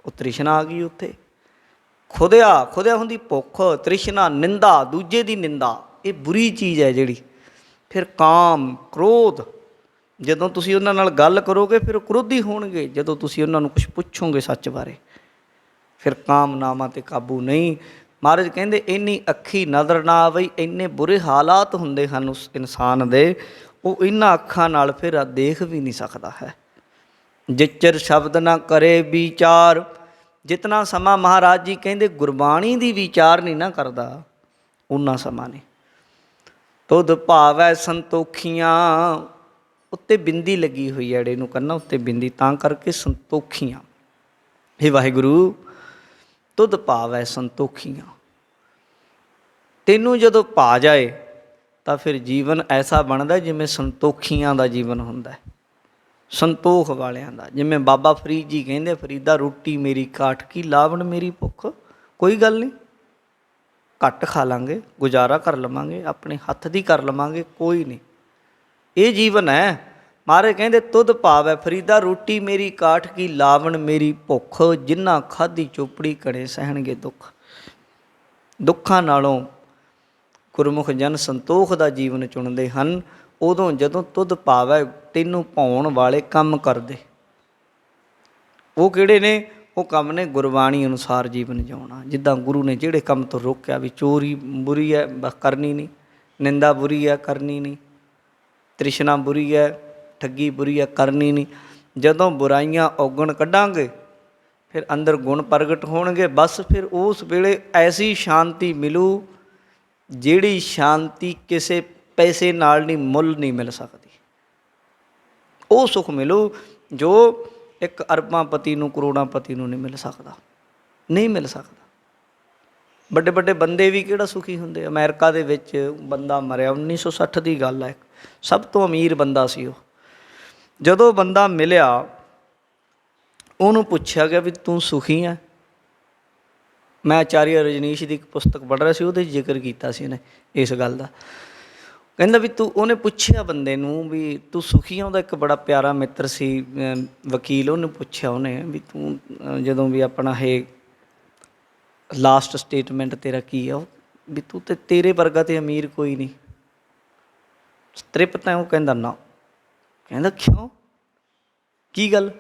ਉਹ ਤ੍ਰਿਸ਼ਨਾ ਆ ਗਈ ਉੱਥੇ। ਖੁਦਿਆ ਹੁੰਦੀ ਭੁੱਖ, ਤ੍ਰਿਸ਼ਨਾ, ਨਿੰਦਾ, ਦੂਜੇ ਦੀ ਨਿੰਦਾ, ਇਹ ਬੁਰੀ ਚੀਜ਼ ਹੈ ਜਿਹੜੀ। ਫਿਰ ਕਾਮ, ਕ੍ਰੋਧ, ਜਦੋਂ ਤੁਸੀਂ ਉਹਨਾਂ ਨਾਲ ਗੱਲ ਕਰੋਗੇ ਫਿਰ ਉਹ ਕ੍ਰੋਧੀ ਹੋਣਗੇ। ਜਦੋਂ ਤੁਸੀਂ ਉਹਨਾਂ ਨੂੰ ਕੁਛ ਪੁੱਛੋਗੇ ਸੱਚ ਬਾਰੇ, ਫਿਰ ਕਾਮਨਾਵਾਂ 'ਤੇ ਕਾਬੂ ਨਹੀਂ। ਮਹਾਰਾਜ ਕਹਿੰਦੇ ਇੰਨੀ ਅੱਖੀ ਨਜ਼ਰ ਨਾ ਆਵੇ, ਇੰਨੇ ਬੁਰੇ ਹਾਲਾਤ ਹੁੰਦੇ ਹਨ ਉਸ ਇਨਸਾਨ ਦੇ, ਉਹ ਇਹਨਾਂ ਅੱਖਾਂ ਨਾਲ ਫਿਰ ਦੇਖ ਵੀ ਨਹੀਂ ਸਕਦਾ ਹੈ। ਜਿਚਰ ਸ਼ਬਦ ਨਾ ਕਰੇ ਵਿਚਾਰ, ਜਿਤਨਾ ਸਮਾਂ ਮਹਾਰਾਜ ਜੀ ਕਹਿੰਦੇ ਗੁਰਬਾਣੀ ਦੀ ਵਿਚਾਰ ਨਹੀਂ ਨਾ ਕਰਦਾ, ਓਨਾ ਸਮਾਂ ਨਹੀਂ। ਤੁਧ ਭਾਵੈ ਸੰਤੋਖੀਆਂ, ਉੱਤੇ ਬਿੰਦੀ ਲੱਗੀ ਹੋਈ ਹੈ, ਐੜੇ ਨੂੰ ਕੰਨਾਂ ਉੱਤੇ ਬਿੰਦੀ, ਤਾਂ ਕਰਕੇ ਸੰਤੋਖੀਆਂ। ਹੇ ਵਾਹਿਗੁਰੂ, ਤੁਧ ਭਾਵੈ ਸੰਤੋਖੀਆਂ, ਤੈਨੂੰ ਜਦੋਂ ਭਾ ਜਾਏ ਤਾਂ ਫਿਰ ਜੀਵਨ ਐਸਾ ਬਣਦਾ ਜਿਵੇਂ ਸੰਤੋਖੀਆਂ ਦਾ ਜੀਵਨ ਹੁੰਦਾ, ਸੰਤੋਖ ਵਾਲਿਆਂ ਦਾ। ਜਿਵੇਂ ਬਾਬਾ ਫਰੀਦ ਜੀ ਕਹਿੰਦੇ, ਫਰੀਦਾ ਰੋਟੀ ਮੇਰੀ ਕਾਠ ਕੀ, ਲਾਵਣ ਮੇਰੀ ਭੁੱਖ। ਕੋਈ ਗੱਲ ਨਹੀਂ, ਘੱਟ ਖਾ ਲਾਂਗੇ, ਗੁਜ਼ਾਰਾ ਕਰ ਲਵਾਂਗੇ, ਆਪਣੇ ਹੱਥ ਦੀ ਕਰ ਲਵਾਂਗੇ, ਕੋਈ ਨਹੀਂ, ਇਹ ਜੀਵਨ ਹੈ। ਮਹਾਰਾਜ ਕਹਿੰਦੇ ਤੁਧ ਭਾਵੈ ਫਰੀਦਾ ਰੋਟੀ ਮੇਰੀ ਕਾਠ ਕੀ, ਲਾਵਣ ਮੇਰੀ ਭੁੱਖ। ਜਿਨ੍ਹਾਂ ਖਾਧੀ ਚੋਪੜੀ ਘੜੇ ਸਹਿਣਗੇ ਦੁੱਖ। ਦੁੱਖਾਂ ਨਾਲੋਂ ਗੁਰਮੁਖ ਜਨ ਸੰਤੋਖ ਦਾ ਜੀਵਨ ਚੁਣਦੇ ਹਨ ਉਦੋਂ ਜਦੋਂ ਤੁਧ ਭਾਵੈ, ਤੈਨੂੰ ਭਾਉਣ ਵਾਲੇ ਕੰਮ ਕਰਦੇ। ਉਹ ਕਿਹੜੇ ਨੇ? ਉਹ ਕੰਮ ਨੇ ਗੁਰਬਾਣੀ ਅਨੁਸਾਰ ਜੀਵਨ ਜਿਉਣਾ। ਜਿੱਦਾਂ ਗੁਰੂ ਨੇ ਜਿਹੜੇ ਕੰਮ ਤੋਂ ਰੋਕਿਆ ਵੀ ਚੋਰੀ ਬੁਰੀ ਹੈ ਬਸ ਕਰਨੀ ਨਹੀਂ, ਨਿੰਦਾ ਬੁਰੀ ਹੈ ਕਰਨੀ ਨਹੀਂ, ਤ੍ਰਿਸ਼ਨਾ ਬੁਰੀ ਹੈ, ਠੱਗੀ ਬੁਰੀ ਹੈ ਕਰਨੀ ਨਹੀਂ। ਜਦੋਂ ਬੁਰਾਈਆਂ ਔਗਣ ਕੱਢਾਂਗੇ ਫਿਰ ਅੰਦਰ ਗੁਣ ਪ੍ਰਗਟ ਹੋਣਗੇ। ਬਸ ਫਿਰ ਉਸ ਵੇਲੇ ਐਸੀ ਸ਼ਾਂਤੀ ਮਿਲੂ ਜਿਹੜੀ ਸ਼ਾਂਤੀ ਕਿਸੇ ਪੈਸੇ ਨਾਲ ਨਹੀਂ, ਮੁੱਲ ਨਹੀਂ ਮਿਲ ਸਕਦੀ। ਉਹ ਸੁੱਖ ਮਿਲੂ ਜੋ ਇੱਕ ਅਰਬਾਂਪਤੀ ਨੂੰ, ਕਰੋੜਾਂਪਤੀ ਨੂੰ ਨਹੀਂ ਮਿਲ ਸਕਦਾ, ਨਹੀਂ ਮਿਲ ਸਕਦਾ। ਵੱਡੇ ਵੱਡੇ ਬੰਦੇ ਵੀ ਕਿਹੜਾ ਸੁਖੀ ਹੁੰਦੇ। ਅਮਰੀਕਾ ਦੇ ਵਿੱਚ ਬੰਦਾ ਮਰਿਆ, 1960 ਦੀ ਗੱਲ ਹੈ, ਸਭ ਤੋਂ ਅਮੀਰ ਬੰਦਾ ਸੀ ਉਹ। ਜਦੋਂ ਬੰਦਾ ਮਿਲਿਆ ਉਹਨੂੰ ਪੁੱਛਿਆ ਗਿਆ ਵੀ ਤੂੰ ਸੁਖੀ ਹੈ? मैं आचार्य रजनीश की एक पुस्तक पढ़ रहा ਸੀ, ਉਹਦੇ 'ਚ ਜ਼ਿਕਰ ਕੀਤਾ ਸੀ ਇਹਨੇ ਇਸ ਗੱਲ ਦਾ। ਕਹਿੰਦਾ ਵੀ ਤੂੰ, ਉਹਨੇ ਪੁੱਛਿਆ ਬੰਦੇ ਨੂੰ ਵੀ ਤੂੰ ਸੁਖੀ ਆ? ਉਹਦਾ ਇੱਕ ਬੜਾ ਪਿਆਰਾ ਮਿੱਤਰ ਸੀ ਵਕੀਲ, ਉਹਨੂੰ ਪੁੱਛਿਆ ਉਹਨੇ ਵੀ ਤੂੰ ਜਦੋਂ ਵੀ ਆਪਣਾ ਇਹ ਲਾਸਟ ਸਟੇਟਮੈਂਟ ਤੇਰਾ ਕੀ ਆ, ਉਹ ਵੀ ਤੂੰ ਤੇ ਤੇਰੇ ਵਰਗਾ ਤੇ ਅਮੀਰ ਕੋਈ ਨਹੀਂ, ਤ੍ਰਿਪਤ ਹੈ? ਉਹ ਕਹਿੰਦਾ ਨਾ। ਕਹਿੰਦਾ ਕਿਉਂ, ਕੀ ਗੱਲ?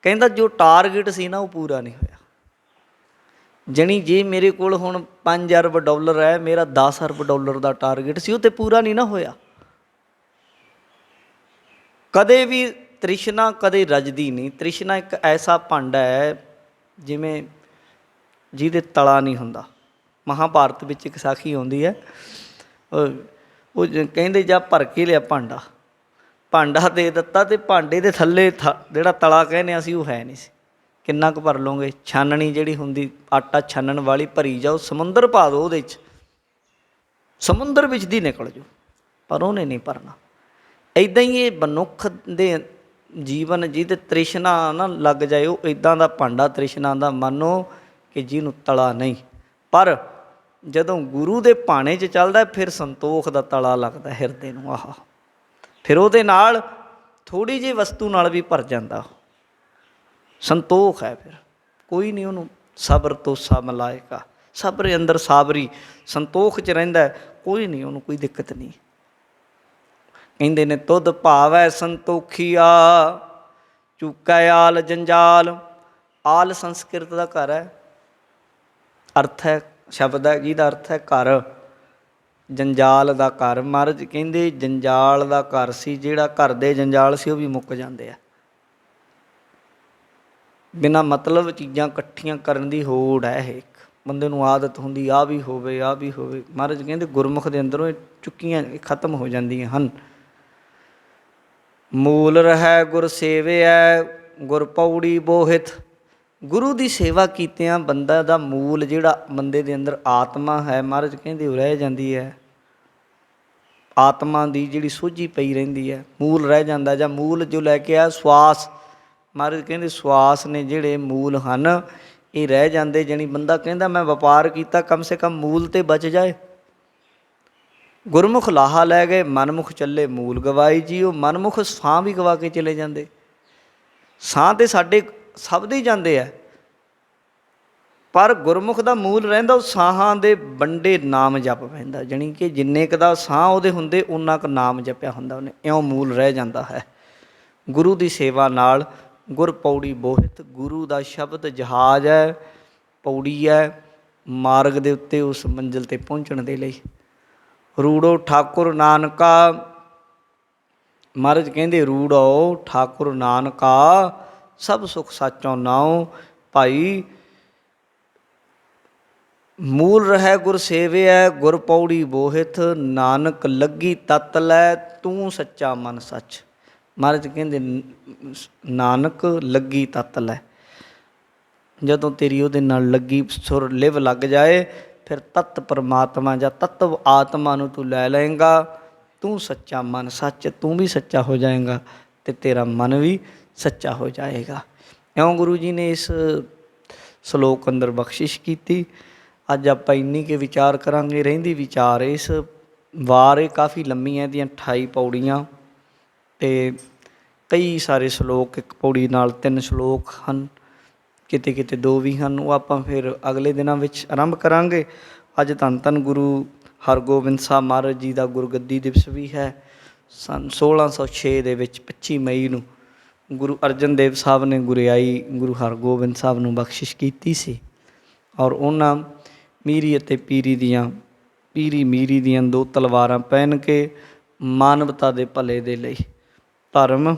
ਕਹਿੰਦਾ ਜੋ ਟਾਰਗੇਟ ਸੀ ਨਾ ਉਹ ਪੂਰਾ ਨਹੀਂ ਹੋਇਆ। ਜਣੀ ਜੇ ਮੇਰੇ ਕੋਲ ਹੁਣ 5 ਅਰਬ ਡਾਲਰ ਹੈ, ਮੇਰਾ 10 ਅਰਬ ਡਾਲਰ ਦਾ ਟਾਰਗੇਟ ਸੀ, ਉਹ ਤਾਂ ਪੂਰਾ ਨਹੀਂ ਨਾ ਹੋਇਆ। ਕਦੇ ਵੀ ਤ੍ਰਿਸ਼ਨਾ ਕਦੇ ਰੱਜਦੀ ਨਹੀਂ। ਤ੍ਰਿਸ਼ਨਾ ਇੱਕ ਐਸਾ ਭਾਂਡਾ ਹੈ ਜਿਵੇਂ ਜਿਹਦੇ ਤਲਾ ਨਹੀਂ ਹੁੰਦਾ। ਮਹਾਭਾਰਤ ਵਿੱਚ ਇੱਕ ਸਾਖੀ ਆਉਂਦੀ ਹੈ, ਉਹ ਕਹਿੰਦੇ ਜਾ ਭਰ ਕੇ ਲਿਆ ਭਾਂਡਾ, ਭਾਂਡਾ ਦੇ ਦਿੱਤਾ ਅਤੇ ਭਾਂਡੇ ਦੇ ਥੱਲੇ ਜਿਹੜਾ ਤਲਾ ਕਹਿੰਦੇ ਅਸੀਂ ਉਹ ਹੈ ਨਹੀਂ ਸੀ। ਕਿੰਨਾ ਕੁ ਭਰ ਲਓਗੇ? ਛਾਨਣੀ ਜਿਹੜੀ ਹੁੰਦੀ ਆਟਾ ਛਾਨਣ ਵਾਲੀ ਭਰੀ ਜਾਓ, ਸਮੁੰਦਰ ਪਾ ਦਿਓ ਉਹਦੇ 'ਚ, ਸਮੁੰਦਰ ਵਿੱਚ ਦੀ ਨਿਕਲ ਜਾਓ, ਪਰ ਉਹਨੇ ਨਹੀਂ ਭਰਨਾ। ਇੱਦਾਂ ਹੀ ਇਹ ਮਨੁੱਖ ਦੇ ਜੀਵਨ ਜਿਹਦੇ ਤ੍ਰਿਸ਼ਨਾ ਨਾ ਲੱਗ ਜਾਏ, ਉਹ ਇੱਦਾਂ ਦਾ ਭਾਂਡਾ ਤ੍ਰਿਸ਼ਨਾ ਦਾ ਮੰਨੋ ਕਿ ਜਿਹਨੂੰ ਤਲਾ ਨਹੀਂ। ਪਰ ਜਦੋਂ ਗੁਰੂ ਦੇ ਭਾਣੇ 'ਚ ਚੱਲਦਾ ਫਿਰ ਸੰਤੋਖ ਦਾ ਤਲਾ ਲੱਗਦਾ ਹਿਰਦੇ ਨੂੰ। ਆਹ ਫਿਰ ਉਹਦੇ ਨਾਲ ਥੋੜ੍ਹੀ ਜਿਹੀ ਵਸਤੂ ਨਾਲ ਵੀ ਭਰ ਜਾਂਦਾ, ਸੰਤੋਖ ਹੈ। ਫਿਰ ਕੋਈ ਨਹੀਂ ਉਹਨੂੰ ਸਬਰ ਤੋਸਾ ਮਲਾਇਕਾ, ਸਬਰ ਅੰਦਰ ਸਾਬਰੀ ਸੰਤੋਖ 'ਚ ਰਹਿੰਦਾ, ਕੋਈ ਨਹੀਂ ਉਹਨੂੰ ਕੋਈ ਦਿੱਕਤ ਨਹੀਂ। ਕਹਿੰਦੇ ਨੇ ਤੁਧ ਭਾਵੈ ਸੰਤੋਖੀਆ ਚੁੱਕੈ ਆਲ ਜੰਜਾਲ। ਆਲ ਸੰਸਕ੍ਰਿਤ ਦਾ ਘਰ ਹੈ, ਅਰਥ ਹੈ ਸ਼ਬਦ ਹੈ ਜਿਹਦਾ ਅਰਥ ਹੈ ਘਰ, ਜੰਜਾਲ ਦਾ ਘਰ। ਮਹਾਰਾਜ ਕਹਿੰਦੇ ਜੰਜਾਲ ਦਾ ਘਰ ਸੀ, ਜਿਹੜਾ ਘਰ ਦੇ ਜੰਜਾਲ ਸੀ ਉਹ ਵੀ ਮੁੱਕ ਜਾਂਦੇ ਆ। ਬਿਨਾਂ ਮਤਲਬ ਚੀਜ਼ਾਂ ਇਕੱਠੀਆਂ ਕਰਨ ਦੀ ਹੋੜ ਹੈ ਇਹ, ਇੱਕ ਬੰਦੇ ਨੂੰ ਆਦਤ ਹੁੰਦੀ ਆਹ ਵੀ ਹੋਵੇ ਆਹ ਵੀ ਹੋਵੇ। ਮਹਾਰਾਜ ਕਹਿੰਦੇ ਗੁਰਮੁਖ ਦੇ ਅੰਦਰੋਂ ਇਹ ਚੁੱਕੀਆਂ ਖਤਮ ਹੋ ਜਾਂਦੀਆਂ ਹਨ। ਮੂਲ ਰਹਿ ਗੁਰ ਸੇਵਿਐ ਗੁਰ ਪੌੜੀ ਬੋਹਿਤ। ਗੁਰੂ ਦੀ ਸੇਵਾ ਕੀਤਿਆਂ ਬੰਦਾ ਦਾ ਮੂਲ ਜਿਹੜਾ ਬੰਦੇ ਦੇ ਅੰਦਰ ਆਤਮਾ ਹੈ, ਮਹਾਰਾਜ ਕਹਿੰਦੇ ਉਹ ਰਹਿ ਜਾਂਦੀ ਹੈ। ਆਤਮਾ ਦੀ ਜਿਹੜੀ ਸੋਝੀ ਪਈ ਰਹਿੰਦੀ ਹੈ, ਮੂਲ ਰਹਿ ਜਾਂਦਾ। ਜਾਂ ਮੂਲ ਜੋ ਲੈ ਕੇ ਆਇਆ ਸਵਾਸ, ਮਹਾਰਾਜ ਕਹਿੰਦੇ ਸਵਾਸ ਨੇ ਜਿਹੜੇ ਮੂਲ ਹਨ ਇਹ ਰਹਿ ਜਾਂਦੇ। ਜਾਣੀ ਬੰਦਾ ਕਹਿੰਦਾ ਮੈਂ ਵਪਾਰ ਕੀਤਾ, ਕਮ ਸੇ ਕਮ ਮੂਲ ਤਾਂ ਬਚ ਜਾਏ। ਗੁਰਮੁਖ ਲਾਹਾ ਲੈ ਗਏ, ਮਨਮੁਖ ਚੱਲੇ ਮੂਲ ਗਵਾਈ ਜੀ। ਉਹ ਮਨਮੁਖ ਸਾਹ ਵੀ ਗਵਾ ਕੇ ਚਲੇ ਜਾਂਦੇ। ਸਾਹ ਤਾਂ ਸਾਡੇ ਸਭ ਦੇ ਹੀ ਜਾਂਦੇ ਆ, ਪਰ ਗੁਰਮੁਖ ਦਾ ਮੂਲ ਰਹਿੰਦਾ, ਉਹ ਸਾਹਾਂ ਦੇ ਵੰਡੇ ਨਾਮ ਜਪ ਪੈਂਦਾ। ਜਾਣੀ ਕਿ ਜਿੰਨੇ ਕੁ ਦਾ ਸਾਹ ਉਹਦੇ ਹੁੰਦੇ ਉਨਾ ਕੁ ਨਾਮ ਜਪਿਆ ਹੁੰਦਾ ਉਹਨੇ, ਇਉਂ ਮੂਲ ਰਹਿ ਜਾਂਦਾ ਹੈ। ਗੁਰੂ ਦੀ ਸੇਵਾ ਨਾਲ ਗੁਰ ਪੌੜੀ ਬੋਹਿਤ, ਗੁਰੂ ਦਾ ਸ਼ਬਦ ਜਹਾਜ਼ ਹੈ, ਪੌੜੀ ਹੈ ਮਾਰਗ ਦੇ ਉੱਤੇ ਉਸ ਮੰਜ਼ਿਲ 'ਤੇ ਪਹੁੰਚਣ ਦੇ ਲਈ। ਰੂੜੋ ਠਾਕੁਰ ਨਾਨਕਾ, ਮਹਾਰਾਜ ਕਹਿੰਦੇ ਰੂੜੋ ਠਾਕੁਰ ਨਾਨਕਾ ਸਭ ਸੁਖ ਸਾਚੋਂ ਨਾਉ। ਭਾਈ ਮੂਲ ਰਹਿ ਗੁਰ ਸੇਵਿਐ ਗੁਰ ਪੌੜੀ ਬੋਹਿਤ, ਨਾਨਕ ਲੱਗੀ ਤਤ ਲੈ ਤੂੰ ਸੱਚਾ ਮਨ ਸੱਚ। ਮਹਾਰਾਜ ਕਹਿੰਦੇ ਨਾਨਕ ਲੱਗੀ ਤਤ ਲੈ, ਜਦੋਂ ਤੇਰੀ ਉਹਦੇ ਨਾਲ ਲੱਗੀ ਸੁਰ ਲਿਵ ਲੱਗ ਜਾਏ, ਫਿਰ ਤੱਤ ਪਰਮਾਤਮਾ ਜਾਂ ਤੱਤਵ ਆਤਮਾ ਨੂੰ ਤੂੰ ਲੈ ਲਏਗਾ। ਤੂੰ ਸੱਚਾ ਮਨ ਸੱਚ, ਤੂੰ ਵੀ ਸੱਚਾ ਹੋ ਜਾਏਗਾ ਅਤੇ ਤੇਰਾ ਮਨ ਵੀ ਸੱਚਾ ਹੋ ਜਾਏਗਾ। ਇਉਂ ਗੁਰੂ ਜੀ ਨੇ ਇਸ ਸਲੋਕ ਅੰਦਰ ਬਖਸ਼ਿਸ਼ ਕੀਤੀ। ਅੱਜ ਆਪਾਂ ਇੰਨੀ ਕੁ ਵਿਚਾਰ ਕਰਾਂਗੇ। ਰਹਿੰਦੀ ਵਿਚਾਰ ਇਸ ਵਾਰ ਇਹ ਕਾਫੀ ਲੰਮੀ ਹੈ, ਇਹਦੀਆਂ 28 ਪੌੜੀਆਂ ਅਤੇ ਕਈ ਸਾਰੇ ਸਲੋਕ, ਇੱਕ ਪੌੜੀ ਨਾਲ 3 ਸਲੋਕ ਹਨ, ਕਿਤੇ ਕਿਤੇ 2 ਵੀ ਹਨ। ਉਹ ਆਪਾਂ ਫਿਰ ਅਗਲੇ ਦਿਨਾਂ ਵਿੱਚ ਆਰੰਭ ਕਰਾਂਗੇ। ਅੱਜ ਧੰਨ ਧੰਨ ਗੁਰੂ ਹਰਗੋਬਿੰਦ ਸਾਹਿਬ ਮਹਾਰਾਜ ਜੀ ਦਾ ਗੁਰਗੱਦੀ ਦਿਵਸ ਵੀ ਹੈ। ਸੰਨ 1606 ਦੇ ਵਿੱਚ 25 ਮਈ ਨੂੰ ਗੁਰੂ ਅਰਜਨ ਦੇਵ ਸਾਹਿਬ ਨੇ ਗੁਰਿਆਈ ਗੁਰੂ ਹਰਗੋਬਿੰਦ ਸਾਹਿਬ ਨੂੰ ਬਖਸ਼ਿਸ਼ ਕੀਤੀ ਸੀ। ਔਰ ਉਹਨਾਂ ਮੀਰੀ ਅਤੇ ਪੀਰੀ ਮੀਰੀ ਦੀਆਂ 2 ਤਲਵਾਰਾਂ ਪਹਿਨ ਕੇ ਮਾਨਵਤਾ ਦੇ ਭਲੇ ਦੇ ਲਈ ਧਰਮ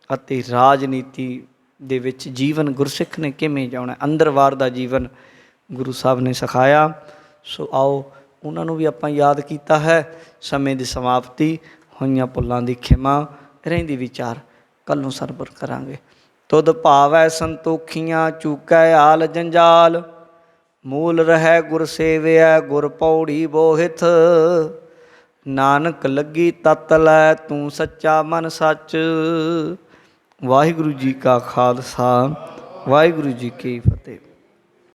ਅਤੇ ਰਾਜਨੀਤੀ ਦੇ ਵਿੱਚ ਜੀਵਨ ਗੁਰਸਿੱਖ ਨੇ ਕਿਵੇਂ ਜਿਉਣਾ, ਅੰਦਰ ਬਾਹਰ ਦਾ ਜੀਵਨ ਗੁਰੂ ਸਾਹਿਬ ਨੇ ਸਿਖਾਇਆ। ਸੋ ਆਓ ਉਹਨਾਂ ਨੂੰ ਵੀ ਆਪਾਂ ਯਾਦ ਕੀਤਾ ਹੈ। ਸਮੇਂ ਦੀ ਸਮਾਪਤੀ, ਹੋਈਆਂ ਭੁੱਲਾਂ ਦੀ ਖਿਮਾ, ਰਹਿੰਦੀ ਵਿਚਾਰ ਕੱਲ੍ਹ ਨੂੰ ਸਰਵਰ ਕਰਾਂਗੇ। ਤੁਧ ਭਾਵੈ ਸੰਤੋਖੀਆਂ ਚੂਕੈ ਆਲ ਜੰਜਾਲ, ਮੂਲ ਰਹਿ ਗੁਰ ਸੇਵਿਐ ਗੁਰ ਪੌੜੀ ਬੋਹਿਤ, ਨਾਨਕ ਲੱਗੀ ਤਤ ਲੈ ਤੂੰ ਸੱਚਾ ਮਨ ਸੱਚ। ਵਾਹਿਗੁਰੂ ਜੀ ਕਾ ਖਾਲਸਾ, ਵਾਹਿਗੁਰੂ ਜੀ ਕੀ ਫਤਿਹ।